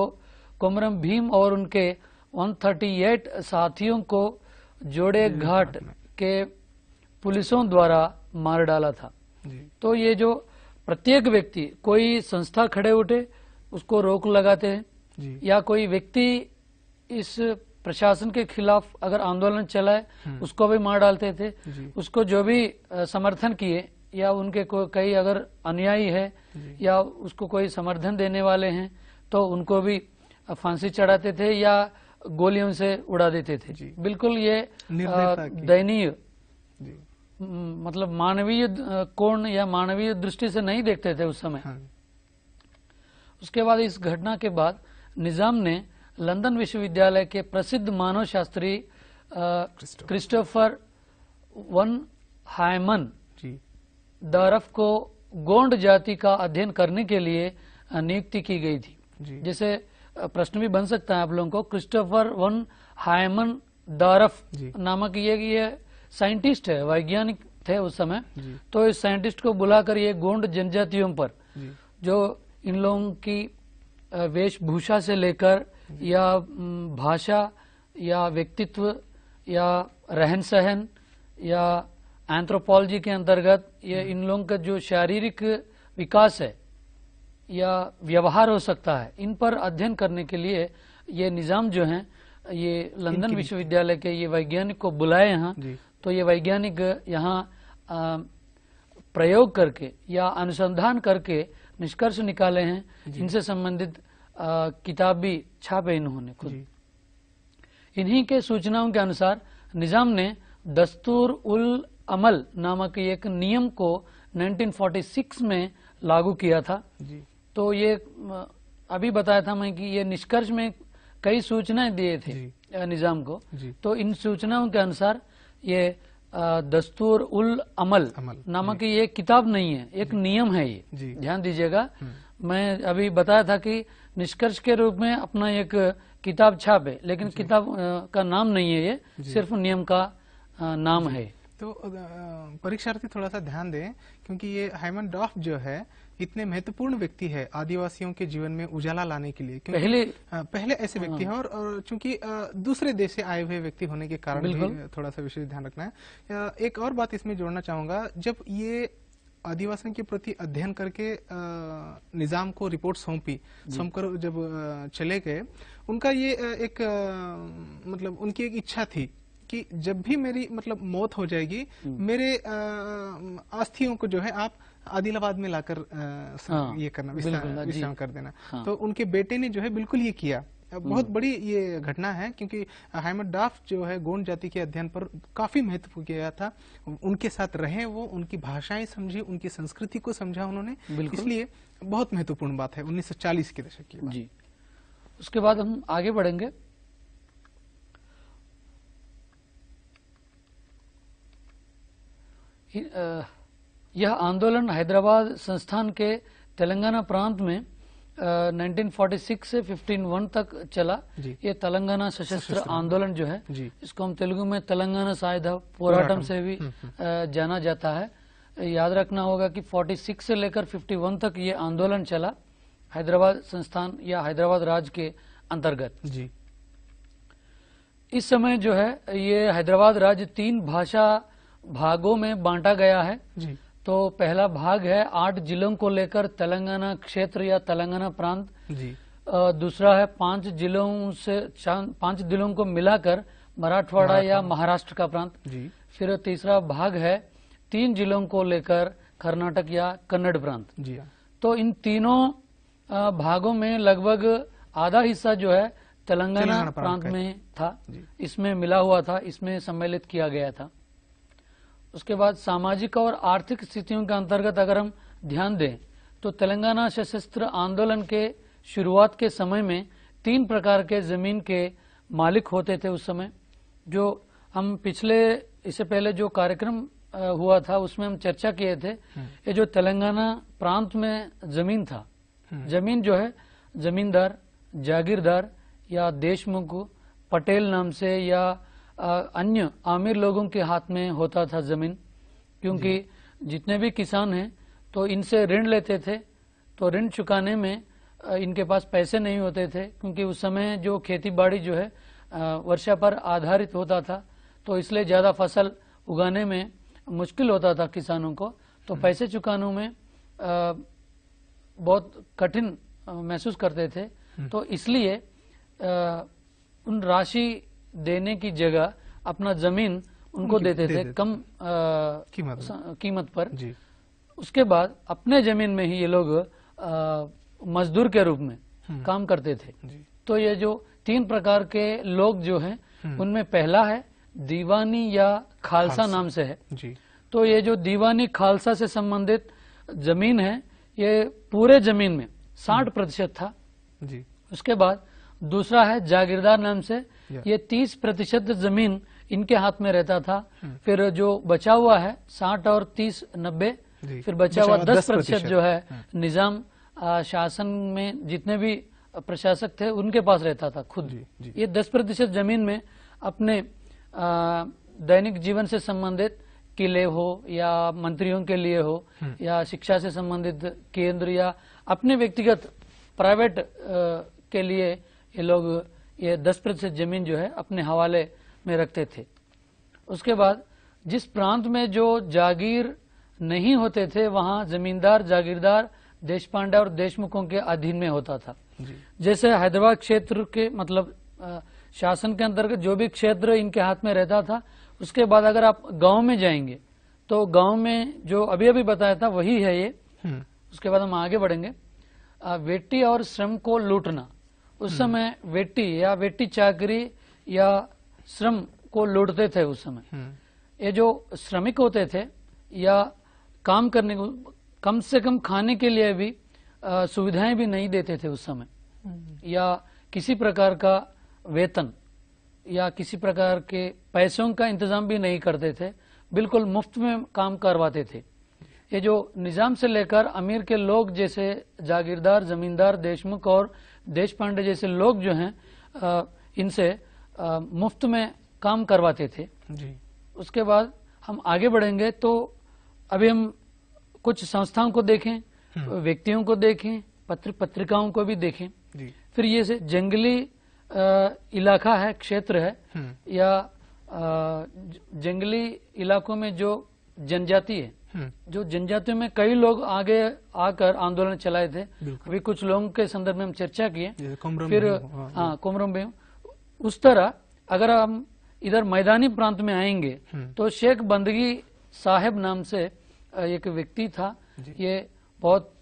कुमरम भीम और उनके 138 साथियों को जोड़े घाट के पुलिसों द्वारा मार डाला था। तो ये जो प्रत्येक व्यक्ति, कोई संस्था खड़े उठे उसको रोक लगाते हैं, या कोई व्यक्ति इस प्रशासन के खिलाफ अगर आंदोलन चलाए उसको भी मार डालते थे। उसको जो भी समर्थन किए या उनके कई अगर अनुयायी है या उसको कोई समर्थन देने वाले हैं तो उनको भी फांसी चढ़ाते थे या गोलियों से उड़ा देते थे। बिल्कुल ये दयनीय, मतलब मानवीय कोण या मानवीय दृष्टि से नहीं देखते थे उस समय। उसके बाद इस घटना के बाद निजाम ने लंदन विश्वविद्यालय के प्रसिद्ध मानव शास्त्री क्रिस्टोफर वन हायमन दारफ को गोंड जाति का अध्ययन करने के लिए नियुक्ति की गई थी। जैसे प्रश्न भी बन सकता है आप लोगों को, क्रिस्टोफर वन हायमन दारफ नामक ये साइंटिस्ट है, वैज्ञानिक थे उस समय। तो इस साइंटिस्ट को बुलाकर ये गोंड जनजातियों पर जो इन लोगों की वेशभूषा से लेकर या भाषा या व्यक्तित्व या रहन सहन या एंथ्रोपोलॉजी के अंतर्गत ये इन लोगों का जो शारीरिक विकास है या व्यवहार हो सकता है, इन पर अध्ययन करने के लिए ये निजाम जो है ये लंदन विश्वविद्यालय के ये वैज्ञानिक को बुलाए यहाँ। तो ये वैज्ञानिक यहाँ प्रयोग करके या अनुसंधान करके निष्कर्ष निकाले हैं। इनसे संबंधित किताब भी छापे इन्होंने खुद। इन्हीं के सूचनाओं के अनुसार निजाम ने दस्तूर उल अमल नामक एक नियम को 1946 में लागू किया था। तो ये अभी बताया था मैं कि ये निष्कर्ष में कई सूचनाएं दिए थे निजाम को। तो इन सूचनाओं के अनुसार ये दस्तूर उल अमल नामक ये किताब नहीं है, एक नियम है ये, ध्यान दीजिएगा। मैं अभी बताया था कि निष्कर्ष के रूप में अपना एक किताब छापे, लेकिन किताब का नाम नहीं है, ये सिर्फ नियम का नाम है।
तो परीक्षार्थी थोड़ा सा ध्यान दें, क्योंकि ये हायमन डॉफ जो है इतने महत्वपूर्ण व्यक्ति है आदिवासियों के जीवन में उजाला लाने के लिए। पहले ऐसे व्यक्ति हैं और चूंकि दूसरे देश से आए हुए व्यक्ति होने के कारण भी थोड़ा सा विशेष ध्यान रखना है। एक और बात इसमें जोड़ना चाहूंगा, जब ये आदिवासियों के प्रति अध्ययन करके निजाम को रिपोर्ट सौंपकर जब चले गए, उनका ये एक मतलब उनकी एक इच्छा थी कि जब भी मेरी मतलब मौत हो जाएगी, मेरे अस्थियों को जो है आप आदिलाबाद में लाकर ये करना, विश्राम कर देना। तो उनके बेटे ने जो है बिल्कुल ये किया। बहुत बड़ी ये घटना है, क्योंकि हायमन डॉफ जो है गोंड जाति के अध्ययन पर काफी महत्व किया था। उनके साथ रहे, वो उनकी भाषाएं समझी, उनकी संस्कृति को समझा उन्होंने, इसलिए बहुत महत्वपूर्ण बात है 1940 के दशक की।
जी, उसके बाद हम आगे बढ़ेंगे। यह आंदोलन हैदराबाद संस्थान के तेलंगाना प्रांत में 1946 से 15 तक चला। ये तेलंगाना सशस्त्र आंदोलन जो है, इसको हम तेलुगु में तेलंगाना सायुध पोराटम से भी जाना जाता है। याद रखना होगा कि 46 से लेकर 51 तक ये आंदोलन चला हैदराबाद संस्थान या हैदराबाद राज्य के अंतर्गत। जी, इस समय जो है ये हैदराबाद राज्य 3 भाषा भागों में बांटा गया है। जी। तो पहला भाग है 8 जिलों को लेकर तेलंगाना क्षेत्र या तेलंगाना प्रांत। जी। दूसरा है 5 जिलों को मिलाकर मराठवाड़ा या महाराष्ट्र का प्रांत। जी। फिर तीसरा भाग है 3 जिलों को लेकर कर्नाटक या कन्नड़ प्रांत। जी। तो इन तीनों भागों में लगभग आधा हिस्सा जो है तेलंगाना प्रांत में था, इसमें मिला हुआ था, इसमें सम्मिलित किया गया था। उसके बाद सामाजिक और आर्थिक स्थितियों के अंतर्गत अगर हम ध्यान दें तो तेलंगाना सशस्त्र आंदोलन के शुरुआत के समय में 3 प्रकार के जमीन के मालिक होते थे उस समय। जो हम इससे पहले जो कार्यक्रम हुआ था उसमें हम चर्चा किए थे, ये जो तेलंगाना प्रांत में जमीन था, जमीन जो है जमींदार, जागीरदार या देशमुख, पटेल नाम से या अन्य आमिर लोगों के हाथ में होता था जमीन। क्योंकि जितने भी किसान हैं तो इनसे ऋण लेते थे, तो ऋण चुकाने में इनके पास पैसे नहीं होते थे, क्योंकि उस समय जो खेती बाड़ी जो है वर्षा पर आधारित होता था, तो इसलिए ज्यादा फसल उगाने में मुश्किल होता था किसानों को। तो पैसे चुकाने में बहुत कठिन महसूस करते थे। तो इसलिए उन राशि देने की जगह अपना जमीन उनको देते थे कम कीमत पर। जी। उसके बाद अपने जमीन में ही ये लोग मजदूर के रूप में काम करते थे। तो ये जो 3 प्रकार के लोग जो हैं उनमें पहला है दीवानी या खालसा नाम से है। तो ये जो दीवानी खालसा से संबंधित जमीन है ये पूरे जमीन में 60% था। उसके बाद दूसरा है जागीरदार नाम से, ये 30% जमीन इनके हाथ में रहता था। फिर जो बचा हुआ है 60 और 30 90, फिर बचा हुआ 10% जो है निजाम शासन में जितने भी प्रशासक थे उनके पास रहता था खुद। ये 10% जमीन में अपने दैनिक जीवन से संबंधित किले हो या मंत्रियों के लिए हो या शिक्षा से संबंधित केंद्र या अपने व्यक्तिगत प्राइवेट के लिए ये लोग ये 10% जमीन जो है अपने हवाले में रखते थे। उसके बाद जिस प्रांत में जो जागीर नहीं होते थे वहां जमींदार जागीरदार देशपांडे और देशमुखों के अधीन में होता था। जैसे हैदराबाद क्षेत्र के मतलब शासन के अंतर्गत जो भी क्षेत्र इनके हाथ में रहता था, उसके बाद अगर आप गांव में जाएंगे तो गांव में जो अभी अभी बताया था वही है ये। उसके बाद हम आगे बढ़ेंगे। वेटी और श्रम को लूटना, उस समय वेटी या वेटी चाकरी या श्रम को लूटते थे उस समय। ये जो श्रमिक होते थे या काम करने को कम से कम खाने के लिए भी सुविधाएं भी नहीं देते थे उस समय, या किसी प्रकार का वेतन या किसी प्रकार के पैसों का इंतजाम भी नहीं करते थे, बिल्कुल मुफ्त में काम करवाते थे। ये जो निजाम से लेकर अमीर के लोग जैसे जागीरदार जमींदार देशमुख और देशपांडे जैसे लोग जो हैं इनसे मुफ्त में काम करवाते थे। उसके बाद हम आगे बढ़ेंगे तो अभी हम कुछ संस्थाओं को देखें, व्यक्तियों को देखें, पत्रिकाओं को भी देखें। फिर ये से जंगली इलाका है, क्षेत्र है या जंगली इलाकों में जो जनजाति है, जो जनजातियों में कई लोग आगे आकर आंदोलन चलाए थे। अभी कुछ लोगों के संदर्भ में हम चर्चा किए। फिर हाँ कुमरम बेगम। उस तरह अगर हम इधर मैदानी प्रांत में आएंगे तो शेख बंदगी साहब नाम से एक व्यक्ति था। ये बहुत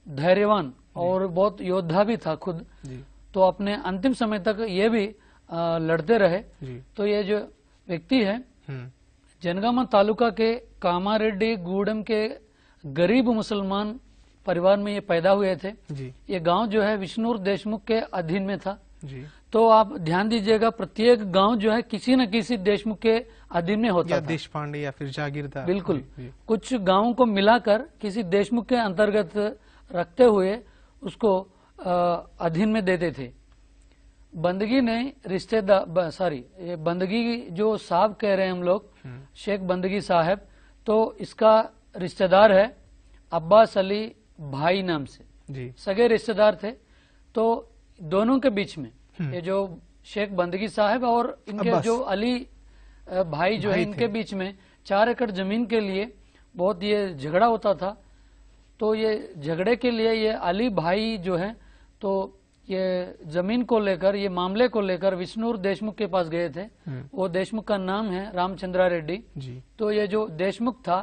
धैर्यवान और बहुत योद्धा भी था खुद। तो अपने अंतिम समय तक ये भी लड़ते रहे। तो ये जो व्यक्ति है जनगामा तालुका के कामारेड्डी गूडम के गरीब मुसलमान परिवार में ये पैदा हुए थे। ये गांव जो है विष्णुर देशमुख के अधीन में था। तो आप ध्यान दीजिएगा, प्रत्येक गांव जो है किसी न किसी देशमुख के अधीन में होता था,
देशपांडे या फिर जागीरदार।
बिल्कुल कुछ गांवों को मिलाकर किसी देशमुख के अंतर्गत रखते हुए उसको अधीन में देते थे। बंदगी ने रिश्तेदार ये बंदगी जो साहब कह रहे हैं हम लोग, शेख बंदगी साहब, तो इसका रिश्तेदार है अब्बास अली भाई नाम से, सगे रिश्तेदार थे। तो दोनों के बीच में ये जो शेख बंदगी साहब और इनके जो अली भाई जो है इनके बीच में 4 एकड़ जमीन के लिए बहुत ये झगड़ा होता था। तो ये झगड़े के लिए ये अली भाई जो है तो ये जमीन को लेकर, ये मामले को लेकर विष्णुर देशमुख के पास गए थे। वो देशमुख का नाम है रामचंद्रा रेड्डी। तो ये जो देशमुख था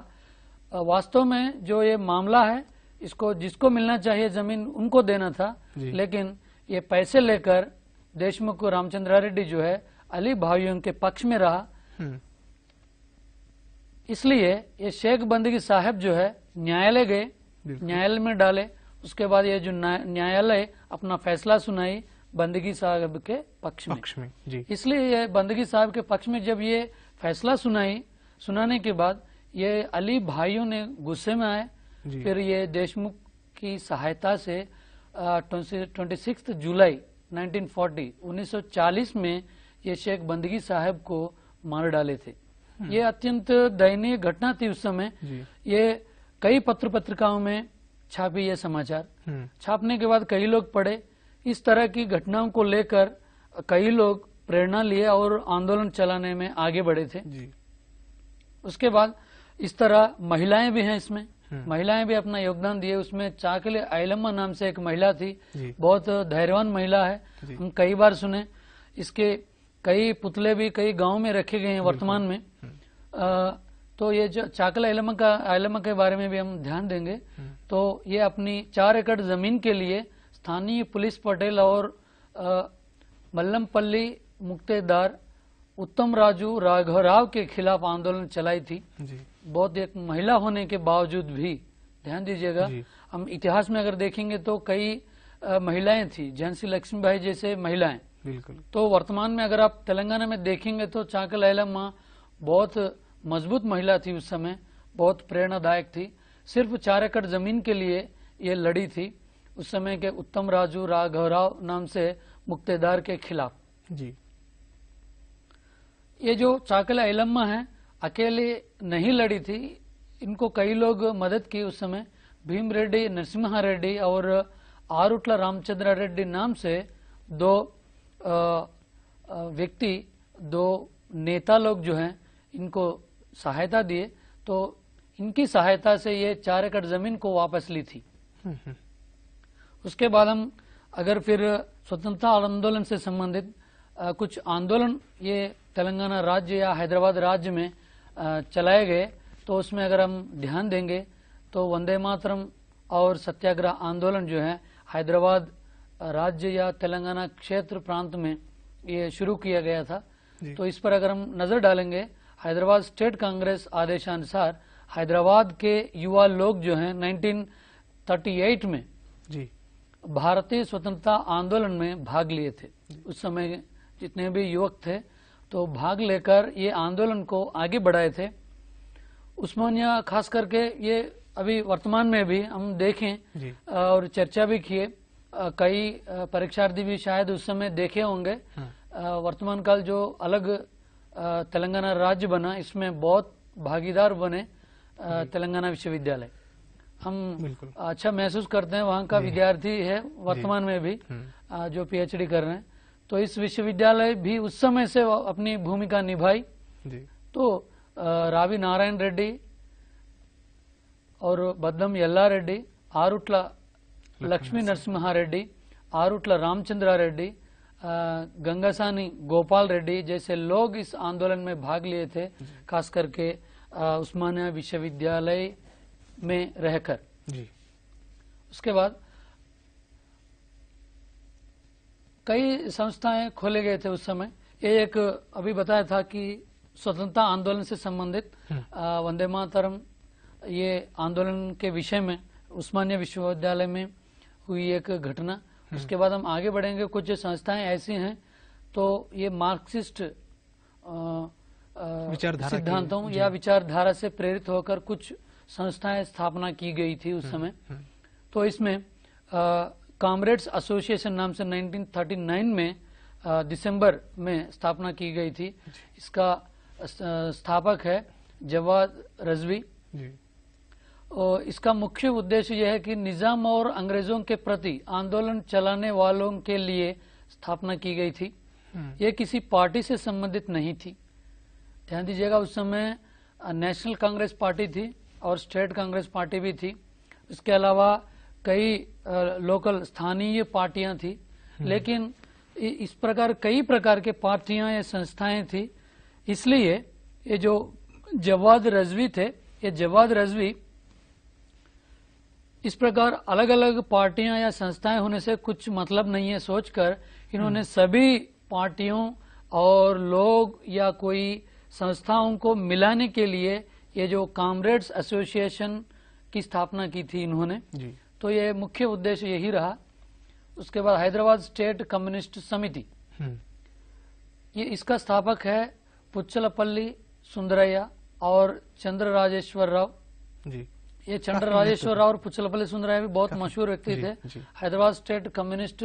वास्तव में जो ये मामला है इसको जिसको मिलना चाहिए जमीन उनको देना था, लेकिन ये पैसे लेकर देशमुख को रामचंद्रा रेड्डी जो है अली भाइयों के पक्ष में रहा। इसलिए ये शेख बंदगी साहब जो है न्यायालय गए, न्यायालय में डाले। उसके बाद ये जो न्यायालय अपना फैसला सुनाई बंदगी साहब के पक्ष में। इसलिए ये बंदगी साहब के पक्ष में जब ये फैसला सुनाने के बाद ये अली भाइयों ने गुस्से में आए। फिर ये देशमुख की सहायता से 26 जुलाई 1940 में ये शेख बंदगी साहब को मार डाले थे। ये अत्यंत दयनीय घटना थी उस समय। ये कई पत्रिकाओं में छापी ये समाचार। छापने के बाद कई लोग पढ़े। इस तरह की घटनाओं को लेकर कई लोग प्रेरणा लिए और आंदोलन चलाने में आगे बढ़े थे। उसके बाद इस तरह महिलाएं भी हैं इसमें, महिलाएं भी अपना योगदान दिए। उसमें चाकले आयलम्मा नाम से एक महिला थी, बहुत धैर्यवान महिला है, हम कई बार सुने। इसके कई पुतले भी कई गांव में रखे गए हैं वर्तमान में। तो ये जो चाकला ऐलम्मा के बारे में भी हम ध्यान देंगे। तो ये अपनी 4 एकड़ जमीन के लिए स्थानीय पुलिस पटेल और मल्लमपल्ली मुक्तेदार उत्तम राजू राघवराव के खिलाफ आंदोलन चलाई थी
जी।
बहुत एक महिला होने के बावजूद भी, ध्यान दीजिएगा, हम इतिहास में अगर देखेंगे तो कई महिलाएं थी, झांसी लक्ष्मीबाई जैसे महिलाएं।
बिल्कुल।
तो वर्तमान में अगर आप तेलंगाना में देखेंगे तो चाकला ऐलम्मा बहुत मजबूत महिला थी, उस समय बहुत प्रेरणादायक थी। सिर्फ 4 एकड़ जमीन के लिए ये लड़ी थी उस समय के उत्तम राजू राघवराव नाम से मुक्तेदार के खिलाफ
जी।
ये जो चाकला ऐलम्मा है अकेले नहीं लड़ी थी, इनको कई लोग मदद की उस समय। भीम रेड्डी नरसिम्हा रेड्डी और आरुट्ला रामचंद्र रेड्डी नाम से 2 व्यक्ति, 2 नेता लोग जो हैं इनको सहायता दिए। तो इनकी सहायता से ये 4 एकड़ जमीन को वापस ली थी। उसके बाद हम अगर फिर स्वतंत्रता आंदोलन से संबंधित कुछ आंदोलन ये तेलंगाना राज्य या हैदराबाद राज्य में चलाए गए, तो उसमें अगर हम ध्यान देंगे तो वंदे मातरम और सत्याग्रह आंदोलन जो है हैदराबाद राज्य या तेलंगाना क्षेत्र प्रांत में ये शुरू किया गया था। तो इस पर अगर हम नजर डालेंगे, हैदराबाद स्टेट कांग्रेस आदेशानुसार हैदराबाद के युवा लोग जो हैं 1938 में
जी
भारतीय स्वतंत्रता आंदोलन में भाग लिए थे। उस समय जितने भी युवक थे तो भाग लेकर ये आंदोलन को आगे बढ़ाए थे। उस्मानिया खास करके ये अभी वर्तमान में भी हम देखें और चर्चा भी किए, कई परीक्षार्थी भी शायद उस समय देखे होंगे। वर्तमान काल जो अलग तेलंगाना राज्य बना, इसमें बहुत भागीदार बने तेलंगाना विश्वविद्यालय। हम अच्छा महसूस करते हैं, वहाँ का विद्यार्थी है वर्तमान में भी जो पीएचडी कर रहे हैं। तो इस विश्वविद्यालय भी उस समय से अपनी भूमिका निभाई। तो रावी नारायण रेड्डी और बद्दम यल्ला रेड्डी, आरुट्ला लक्ष्मी नरसिम्हा रेड्डी, आरुट्ला रामचंद्र रेड्डी, गंगासानी गोपाल रेड्डी जैसे लोग इस आंदोलन में भाग लिए थे, खास करके उस्मानिया विश्वविद्यालय में रहकर। उसके बाद कई संस्थाएं खोले गए थे उस समय। ये एक अभी बताया था कि स्वतंत्रता आंदोलन से संबंधित वंदे मातरम ये आंदोलन के विषय में उस्मानिया विश्वविद्यालय में हुई एक घटना। उसके बाद हम आगे बढ़ेंगे। कुछ संस्थाएं ऐसी हैं तो ये मार्क्सिस्ट सिद्धांतों या विचारधारा से प्रेरित होकर कुछ संस्थाएं स्थापना की गई थी उस समय। तो इसमें कॉमरेड्स एसोसिएशन नाम से 1939 में दिसंबर में स्थापना की गई थी। इसका स्थापक है जवाद रजवी। और इसका मुख्य उद्देश्य यह है कि निजाम और अंग्रेजों के प्रति आंदोलन चलाने वालों के लिए स्थापना की गई थी। यह किसी पार्टी से संबंधित नहीं थी। ध्यान दीजिएगा, उस समय नेशनल कांग्रेस पार्टी थी और स्टेट कांग्रेस पार्टी भी थी। इसके अलावा कई लोकल स्थानीय पार्टियां थी, लेकिन इस प्रकार कई प्रकार के पार्टियां या संस्थाएं थी। इसलिए ये जो जवाद रजवी थे, ये जवाद रजवी इस प्रकार अलग अलग पार्टियां या संस्थाएं होने से कुछ मतलब नहीं है सोचकर इन्होंने सभी पार्टियों और लोग या कोई संस्थाओं को मिलाने के लिए ये जो कॉमरेड्स एसोसिएशन की स्थापना की थी इन्होंने। तो ये मुख्य उद्देश्य यही रहा। उसके बाद हैदराबाद स्टेट कम्युनिस्ट समिति, ये इसका स्थापक है पुच्चलपल्ली सुंदरैया और चंद्र राजेश्वर राव। ये चंद्र राजेश्वर राव और पुच्चलपल्ली सुंदरैया भी बहुत मशहूर व्यक्ति थे। हैदराबाद स्टेट कम्युनिस्ट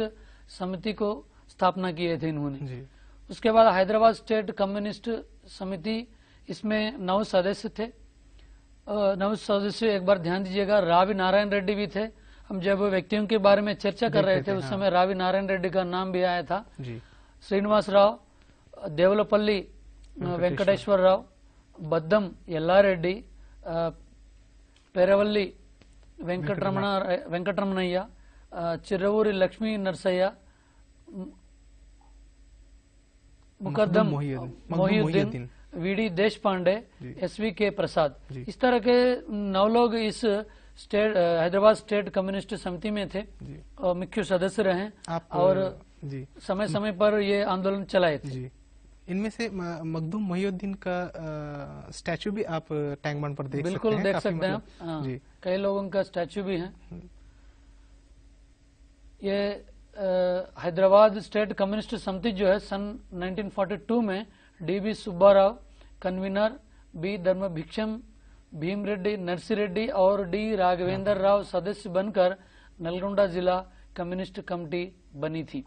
समिति को स्थापना किए थे इन्होंने। उसके बाद हैदराबाद स्टेट कम्युनिस्ट समिति, इसमें 9 सदस्य थे। 9 सदस्य एक बार ध्यान दीजिएगा, रावी नारायण रेड्डी भी थे। हम जब व्यक्तियों के बारे में चर्चा कर रहे थे उस समय रावी नारायण रेड्डी का नाम भी आया था। श्रीनिवास राव, देवलपल्ली वेंकटेश्वर राव, बद्दम यल्ला रेड्डी, पेरवल्ली वेंकटरमणయ్య, चिरवूरी लक्ष्मी नरसయ్య, मुकद्दम मोहिउद्दीन, वीडी देश पांडे, एसवी के प्रसाद, इस तरह के 9 लोग इस हैदराबाद स्टेट कम्युनिस्ट समिति में थे और मुख्य सदस्य रहे और समय समय पर ये आंदोलन चलाए थे।
इनमें से मखदूम मोहिउद्दीन का स्टैचू भी आप टैंक बंड पर देख सकते हैं।
बिल्कुल देख सकते हैं आप, कई लोगों का स्टैचू भी है। ये हैदराबाद स्टेट कम्युनिस्ट समिति जो है सन 1942 में D B. Subbarao convener, B. Dharmabhiksham, Bhim Reddy, Narsi Reddy और डी. राघवेंद्र राव सदस्य बनकर नलगोंडा जिला कम्युनिस्ट कमेटी बनी थी।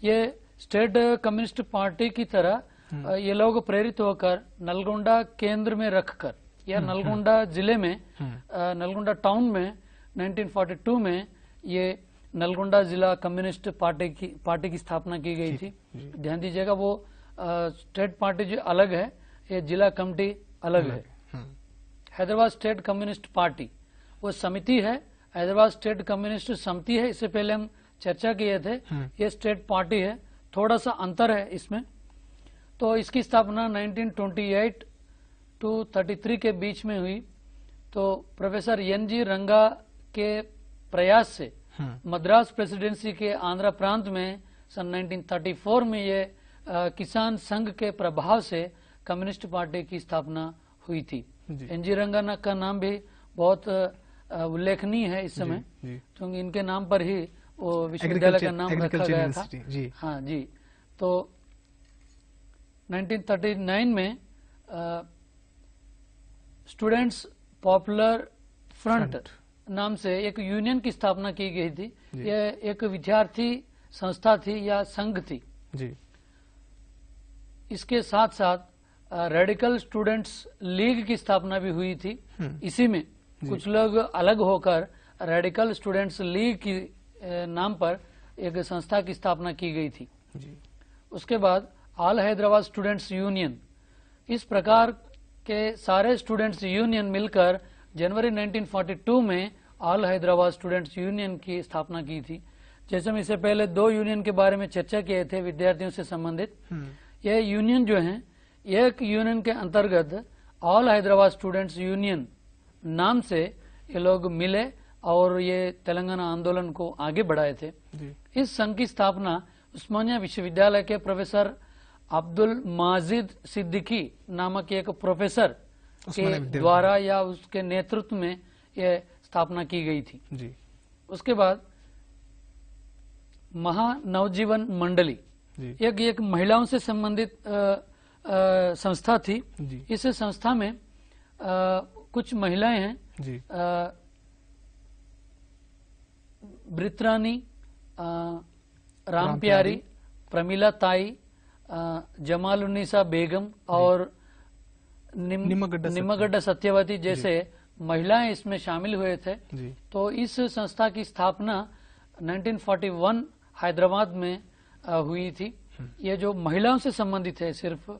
ये स्टेट कम्युनिस्ट पार्टी की तरह ये लोग प्रेरित होकर नलगोंडा केंद्र में रखकर या नलगोंडा जिले में नलगोंडा टाउन में 1942 में ये नलगोंडा जिला कम्युनिस्ट पार्टी की स्थापना की गई थी। ध्यान दीजिएगा, वो स्टेट पार्टी जो अलग है, ये जिला कमेटी अलग है। हैदराबाद स्टेट कम्युनिस्ट पार्टी वो समिति है, हैदराबाद स्टेट कम्युनिस्ट समिति है, इससे पहले हम चर्चा किए थे। ये स्टेट पार्टी है, थोड़ा सा अंतर है इसमें। तो इसकी स्थापना 1928 टू 33 के बीच में हुई। तो प्रोफेसर एन.जी. रंगा के प्रयास से मद्रास प्रेसिडेंसी के आंध्र प्रांत में सन 1934 में ये किसान संघ के प्रभाव से कम्युनिस्ट पार्टी की स्थापना हुई थी। एन.जी. रंगा का नाम भी बहुत उल्लेखनीय है इस समय, क्योंकि इनके नाम पर ही वो विश्वविद्यालय का नाम रखा गया था। हाँ जी। तो 1939 में स्टूडेंट्स पॉपुलर फ्रंट नाम से एक यूनियन की स्थापना की गई थी। यह एक विद्यार्थी संस्था थी या संघ थी। इसके साथ साथ रेडिकल स्टूडेंट्स लीग की स्थापना भी हुई थी। इसी में कुछ लोग अलग होकर रेडिकल स्टूडेंट्स लीग की नाम पर एक संस्था की स्थापना की गई थी। उसके बाद ऑल हैदराबाद स्टूडेंट्स यूनियन, इस प्रकार के सारे स्टूडेंट्स यूनियन मिलकर जनवरी 1942 में ऑल हैदराबाद स्टूडेंट्स यूनियन की स्थापना की थी। जैसे हम इससे पहले 2 यूनियन के बारे में चर्चा किए थे विद्यार्थियों से संबंधित। यह यूनियन जो है, एक यूनियन के अंतर्गत ऑल हैदराबाद स्टूडेंट्स यूनियन नाम से ये लोग मिले और ये तेलंगाना आंदोलन को आगे बढ़ाए थे। इस संघ की स्थापना उस्मानिया विश्वविद्यालय के प्रोफेसर अब्दुल माजिद सिद्दीकी नामक एक प्रोफेसर के द्वारा या उसके नेतृत्व में यह स्थापना की गई थी। उसके बाद महानवजीवन मंडली एक महिलाओं से संबंधित संस्था थी। इस संस्था में कुछ महिलाएं हैं, ब्रित्रानी, राम प्यारी, प्रमिला ताई, जमालुन्निसा बेगम और निम्मगड्डा सत्यवती जैसे महिलाएं इसमें शामिल हुए थे। तो इस संस्था की स्थापना 1941 हैदराबाद में हुई थी। ये जो महिलाओं से संबंधित है, सिर्फ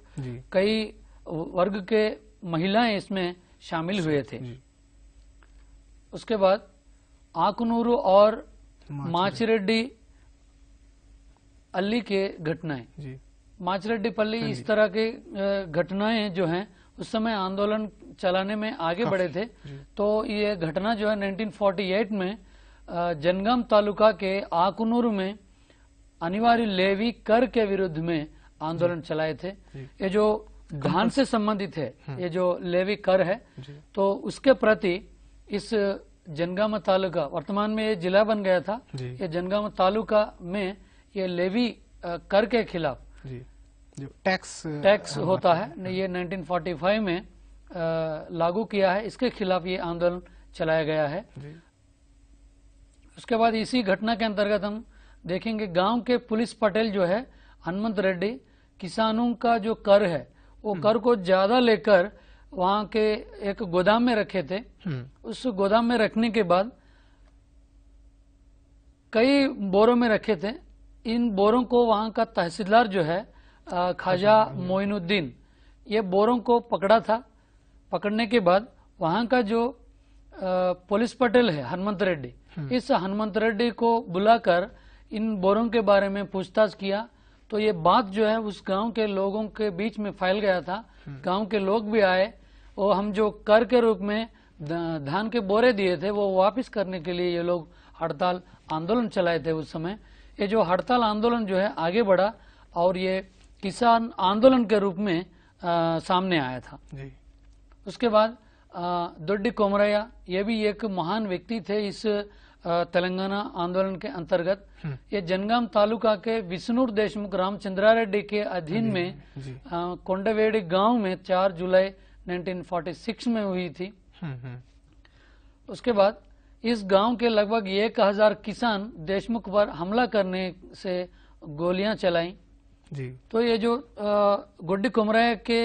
कई वर्ग के महिलाएं इसमें शामिल हुए थे। उसके बाद आकुनूरू और माचिरेड्डी अल्ली के घटनाएं, माचिरेड्डी पल्ली, इस तरह के घटनाएं जो हैं उस समय आंदोलन चलाने में आगे बढ़े थे। तो ये घटना जो है 1948 में जनगाम तालुका के आकुनूर में अनिवार्य लेवी कर के विरुद्ध में आंदोलन चलाए थे। ये जो धान से संबंधित है, ये जो लेवी कर है, तो उसके प्रति इस जनगाम तालुका, वर्तमान में ये जिला बन गया था, ये जनगाम तालुका में ये लेवी कर के खिलाफ
जो टैक्स
होता है, ये 1945 में लागू किया है। इसके खिलाफ ये आंदोलन चलाया गया है। उसके बाद इसी घटना के अंतर्गत हम देखेंगे गांव के पुलिस पटेल जो है हनुमंत रेड्डी, किसानों का जो कर है वो कर को ज्यादा लेकर वहां के एक गोदाम में रखे थे। उस गोदाम में रखने के बाद कई बोरों में रखे थे। इन बोरों को वहां का तहसीलदार जो है ख्वाजा मोइनुद्दीन, ये बोरों को पकड़ा था। पकड़ने के बाद वहां का जो पुलिस पटेल है हनुमंत रेड्डी, इस हनुमंत रेड्डी को बुलाकर इन बोरों के बारे में पूछताछ किया। तो ये बात जो है उस गांव के लोगों के बीच में फैल गया था। गांव के लोग भी आए और हम जो कर के रूप में धान के बोरे दिए थे वो वापस करने के लिए ये लोग हड़ताल आंदोलन चलाए थे उस समय। ये जो हड़ताल आंदोलन जो है आगे बढ़ा और ये किसान आंदोलन के रूप में सामने आया था
जी।
उसके बाद दोड्डी कोमरैया ये भी एक महान व्यक्ति थे इस तेलंगाना आंदोलन के अंतर्गत। ये जनगाम तालुका के विष्णुर देशमुख रामचंद्रारेड्डी के अधीन में कोंडवेड़ी गांव में 4 जुलाई 1946 में हुई थी। उसके बाद इस गांव के लगभग 1000 किसान देशमुख पर हमला करने से गोलियां चलाई
जी।
तो ये जो गोड्डी कोमरैया के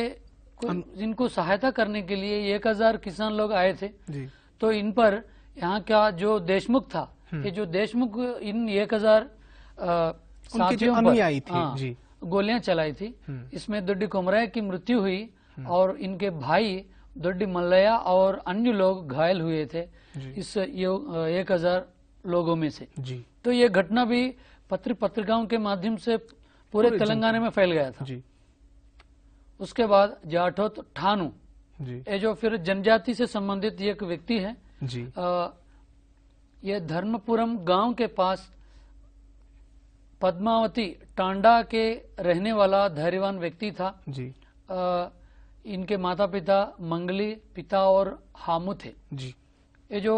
जिनको सहायता करने के लिए 1000 किसान लोग आए थे
जी।
तो इन पर यहाँ का जो देशमुख था, ये जो देशमुख इन 1000 साथियों पर
जी।
गोलियां चलाई थी। इसमें दोड्डी कोमरैया की मृत्यु हुई और इनके भाई दोड्डी मल्लैया और अन्य लोग घायल हुए थे इस 1000 लोगों में से
जी।
तो ये घटना भी पत्रिकाओं के माध्यम से पूरे तेलंगाना में फैल गया था
जी।
उसके बाद जाठोत ठानू
जी।
ये जो फिर जनजाति से संबंधित एक व्यक्ति है
जी।
ये धर्मपुरम गांव के पास पद्मावती टांडा के रहने वाला धैर्यवान व्यक्ति था
जी।
इनके माता पिता मंगली पिता और हामू थे
जी।
ये जो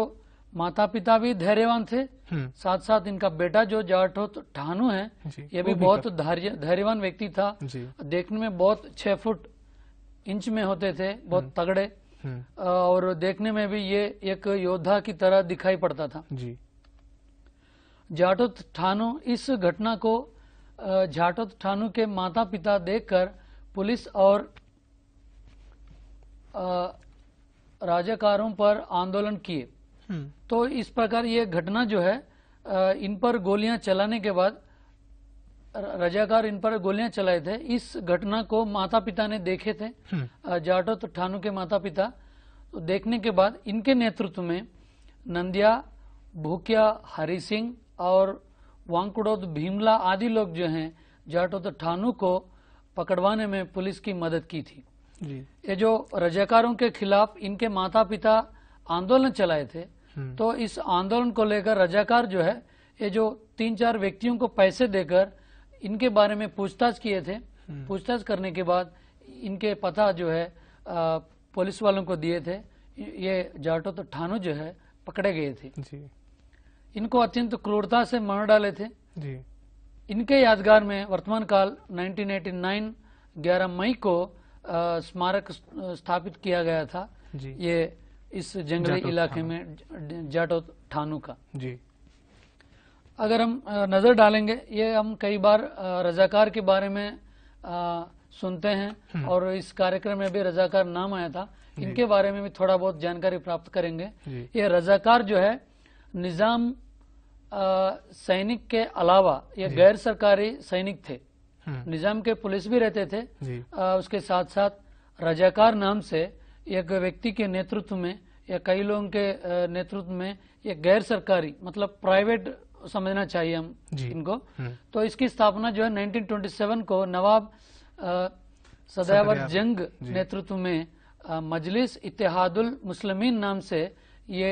माता पिता भी धैर्यवान थे साथ साथ इनका बेटा जो जाठोत ठानू है ये भी बहुत धैर्यवान व्यक्ति था
जी।
देखने में बहुत 6 फुट इंच में होते थे बहुत तगड़े और देखने में भी ये एक योद्धा की तरह दिखाई पड़ता था
जी।
जाठोत ठानू इस घटना को जाठोत ठानू के माता पिता देखकर पुलिस और राजाकारों पर आंदोलन किए तो इस प्रकार ये घटना जो है इन पर गोलियां चलाने के बाद रजाकार इन पर गोलियां चलाए थे। इस घटना को माता पिता ने देखे थे जाठोत ठानू के माता पिता। तो देखने के बाद इनके नेतृत्व में नंदिया भूकिया हरि सिंह और वांकुड़ोद भीमला आदि लोग जो हैं जाठोत ठानू को पकड़वाने में पुलिस की मदद की थी
जी।
ये जो रजाकारों के खिलाफ इनके माता पिता आंदोलन चलाए थे तो इस आंदोलन को लेकर रजाकार जो है ये जो 3-4 व्यक्तियों को पैसे देकर इनके बारे में पूछताछ किए थे। पूछताछ करने के बाद इनके पता जो है पुलिस वालों को दिए थे। ये जाठोत ठानू जो है पकड़े गए थे
जी।
इनको अत्यंत क्रूरता से मार डाले थे
जी।
इनके यादगार में वर्तमान काल 1989 11 मई को स्मारक स्थापित किया गया था
जी।
ये इस जंगली इलाके में जाठोत ठानू का
जी।
अगर हम नजर डालेंगे ये हम कई बार रजाकार के बारे में सुनते हैं और इस कार्यक्रम में भी रजाकार नाम आया था। इनके बारे में भी थोड़ा बहुत जानकारी प्राप्त करेंगे। ये रजाकार जो है निजाम सैनिक के अलावा ये गैर सरकारी सैनिक थे। निजाम के पुलिस भी रहते थे उसके साथ साथ रजाकार नाम से एक व्यक्ति के नेतृत्व में या कई लोगों के नेतृत्व में ये गैर सरकारी मतलब प्राइवेट समझना चाहिए हम इनको। तो इसकी स्थापना जो है 1927 को नवाब सदावर जंग नेतृत्व में मजलिस इत्तेहादुल मुस्लिमीन नाम से ये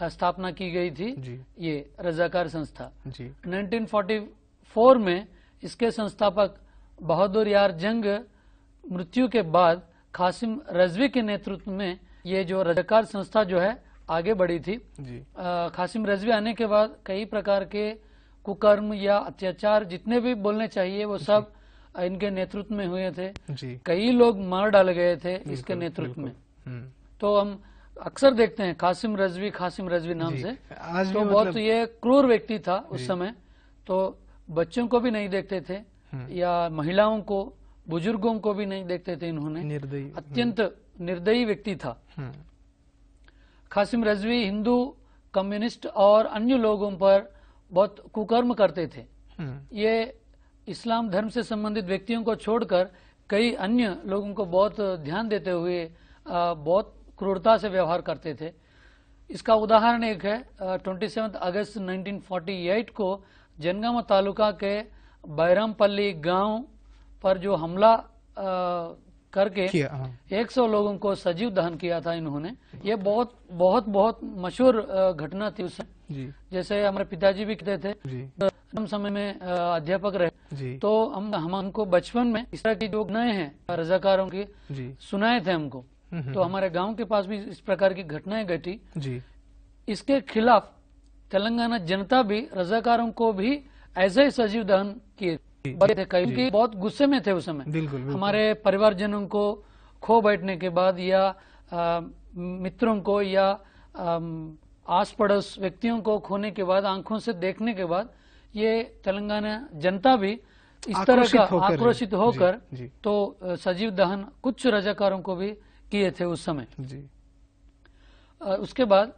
स्थापना की गई थी ये रजाकार संस्था। 1944 में इसके संस्थापक बहादुर यार जंग मृत्यु के बाद कासिम रजवी के नेतृत्व में ये जो रजाकार संस्था जो है आगे बढ़ी थी। कासिम रजवी आने के बाद कई प्रकार के कुकर्म या अत्याचार जितने भी बोलने चाहिए वो सब इनके नेतृत्व में हुए थे। कई लोग मार डाले गए थे इसके नेतृत्व में। तो हम अक्सर देखते हैं कासिम रजवी नाम से। तो बहुत ये क्रूर व्यक्ति था उस समय। तो बच्चों को भी नहीं देखते थे या महिलाओं को बुजुर्गों को भी नहीं देखते थे इन्होंने। अत्यंत निर्दयी व्यक्ति था। कासिम रजवी हिंदू कम्युनिस्ट और अन्य लोगों पर बहुत कुकर्म करते थे। ये इस्लाम धर्म से संबंधित व्यक्तियों को छोड़कर कई अन्य लोगों को बहुत ध्यान देते हुए बहुत क्रूरता से व्यवहार करते थे। इसका उदाहरण एक है 27 अगस्त 1948 को जनगामा तालुका के बैरामपल्ली गांव पर जो हमला करके 100 लोगों को सजीव दहन किया था इन्होंने। ये बहुत बहुत बहुत मशहूर घटना थी उस समय। जैसे हमारे पिताजी भी कहते थे, हम समय में अध्यापक रहे, तो हम हमको बचपन में इस तरह की जो घटनाएं हैं रजाकारों की सुनाए थे हमको। तो हमारे गांव के पास भी इस प्रकार की घटनाएं घटी। इसके खिलाफ तेलंगाना जनता भी रजाकारों को भी ऐसे ही सजीव दहन किए थे, क्योंकि बहुत गुस्से में थे उस समय। हमारे परिवारजनों को खो बैठने के बाद या मित्रों को या आस पड़ोस व्यक्तियों को खोने के बाद, आंखों से देखने के बाद, ये तेलंगाना जनता भी इस तरह का आक्रोशित होकर तो सजीव दहन कुछ रजाकारों को भी किए थे उस समय। उसके बाद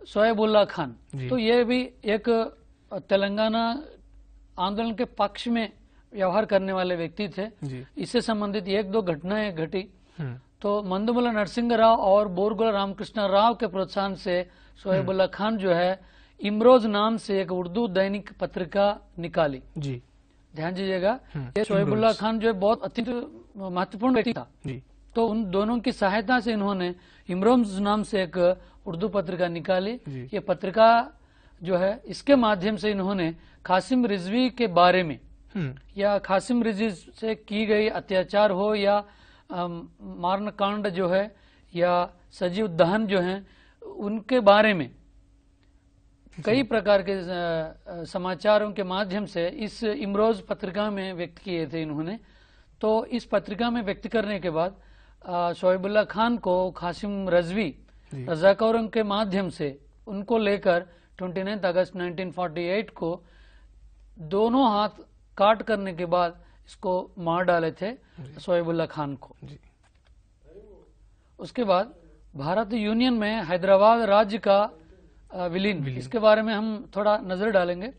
शोएबुल्ला खान, तो ये भी एक तेलंगाना आंदोलन के पक्ष में व्यवहार करने वाले व्यक्ति थे। इससे संबंधित एक दो घटनाएं घटी। तो मंदुमुला नरसिंह राव और बोरगुला रामकृष्ण राव के प्रोत्साहन से शोएबुल्ला खान जो है इमरोज नाम से एक उर्दू दैनिक पत्रिका निकाली। ध्यान दीजिएगा, ये शोएबुल्ला खान जो है बहुत अत्यंत महत्वपूर्ण व्यक्ति था। तो उन दोनों की सहायता से इन्होंने इमरोज नाम से एक उर्दू पत्रिका निकाली। ये पत्रिका जो है, इसके माध्यम से इन्होंने कासिम रिजवी के बारे में या कासिम रिजवी से की गई अत्याचार हो या मारण कांड जो है या सजीव दहन जो है, उनके बारे में कई प्रकार के समाचारों के माध्यम से इस इमरोज पत्रिका में व्यक्त किए थे इन्होंने। तो इस पत्रिका में व्यक्त करने के बाद शोएबुल्ला खान को कासिम रिजवी रजाकारों के माध्यम से उनको लेकर 29 अगस्त 1948 को दोनों हाथ काट करने के बाद इसको मार डाले थे शोएबुल्ला खान को। उसके बाद भारत यूनियन में हैदराबाद राज्य का विलीन, इसके बारे में हम थोड़ा नजर डालेंगे।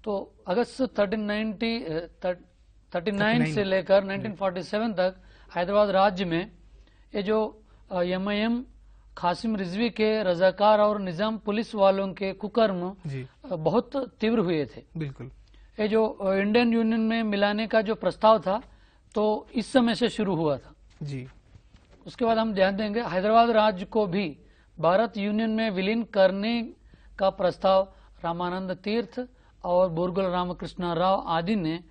तो अगस्त 39 से लेकर 1947 तक हैदराबाद राज्य में ये जो MIM कासिम रिजवी के रजाकार और निजाम पुलिस वालों के कुकर्म बहुत तीव्र हुए थे। बिल्कुल, ये जो इंडियन यूनियन में मिलाने का जो प्रस्ताव था, तो इस समय से शुरू हुआ था। उसके बाद हम ध्यान देंगे, हैदराबाद राज्य को भी भारत यूनियन में विलीन करने का प्रस्ताव रामानंद तीर्थ और बोरगुला रामकृष्ण राव आदि ने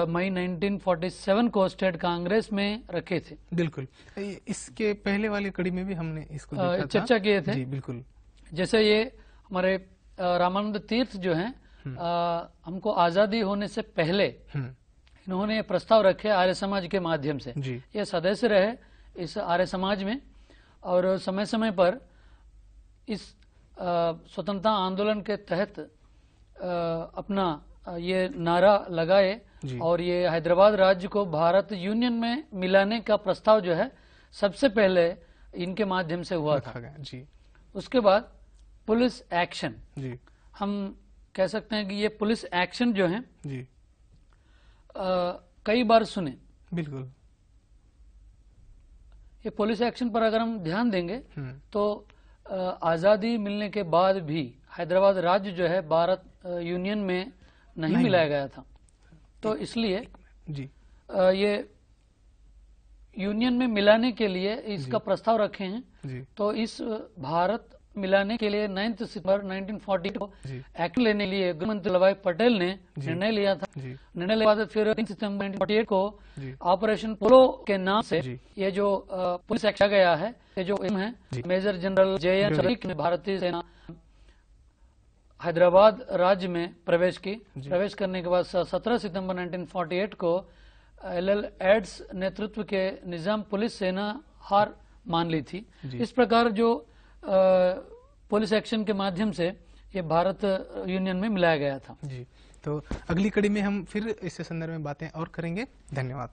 मई 1947 को स्टेट कांग्रेस में रखे थे। बिल्कुल, इसके पहले वाली कड़ी में भी हमने इसको चर्चा किए थे। बिल्कुल, जैसे ये हमारे रामानंद तीर्थ जो हैं, हमको आजादी होने से पहले इन्होंने ये प्रस्ताव रखे आर्य समाज के माध्यम से। ये सदस्य रहे इस आर्य समाज में और समय समय पर इस स्वतंत्रता आंदोलन के तहत अपना ये नारा लगाए और ये हैदराबाद राज्य को भारत यूनियन में मिलाने का प्रस्ताव जो है सबसे पहले इनके माध्यम से हुआ था। उसके बाद पुलिस एक्शन, हम कह सकते हैं कि ये पुलिस एक्शन जो है कई बार सुने। बिल्कुल, ये पुलिस एक्शन पर अगर हम ध्यान देंगे तो आजादी मिलने के बाद भी हैदराबाद राज्य जो है भारत यूनियन में नहीं मिलाया गया था। तो इसलिए ये यूनियन में मिलाने के लिए इसका प्रस्ताव रखे हैं। तो इस भारत मिलाने के लिए 9 सितंबर 1940 को एक्ट लेने के लिए गृहमंत्री वल्लभ भाई पटेल ने निर्णय लिया था। निर्णय के बाद फिर 3 सितंबर 1948 को ऑपरेशन पोलो के नाम से ये जो पुलिस एक्ट गया है, ये जो एम है, मेजर जनरल JN शरीक ने भारतीय सेना हैदराबाद राज्य में प्रवेश की। प्रवेश करने के बाद 17 सितंबर 1948 को LL एड्स नेतृत्व के निजाम पुलिस सेना हार मान ली थी। इस प्रकार जो पुलिस एक्शन के माध्यम से ये भारत यूनियन में मिलाया गया था। तो अगली कड़ी में हम फिर इस संदर्भ में बातें और करेंगे। धन्यवाद।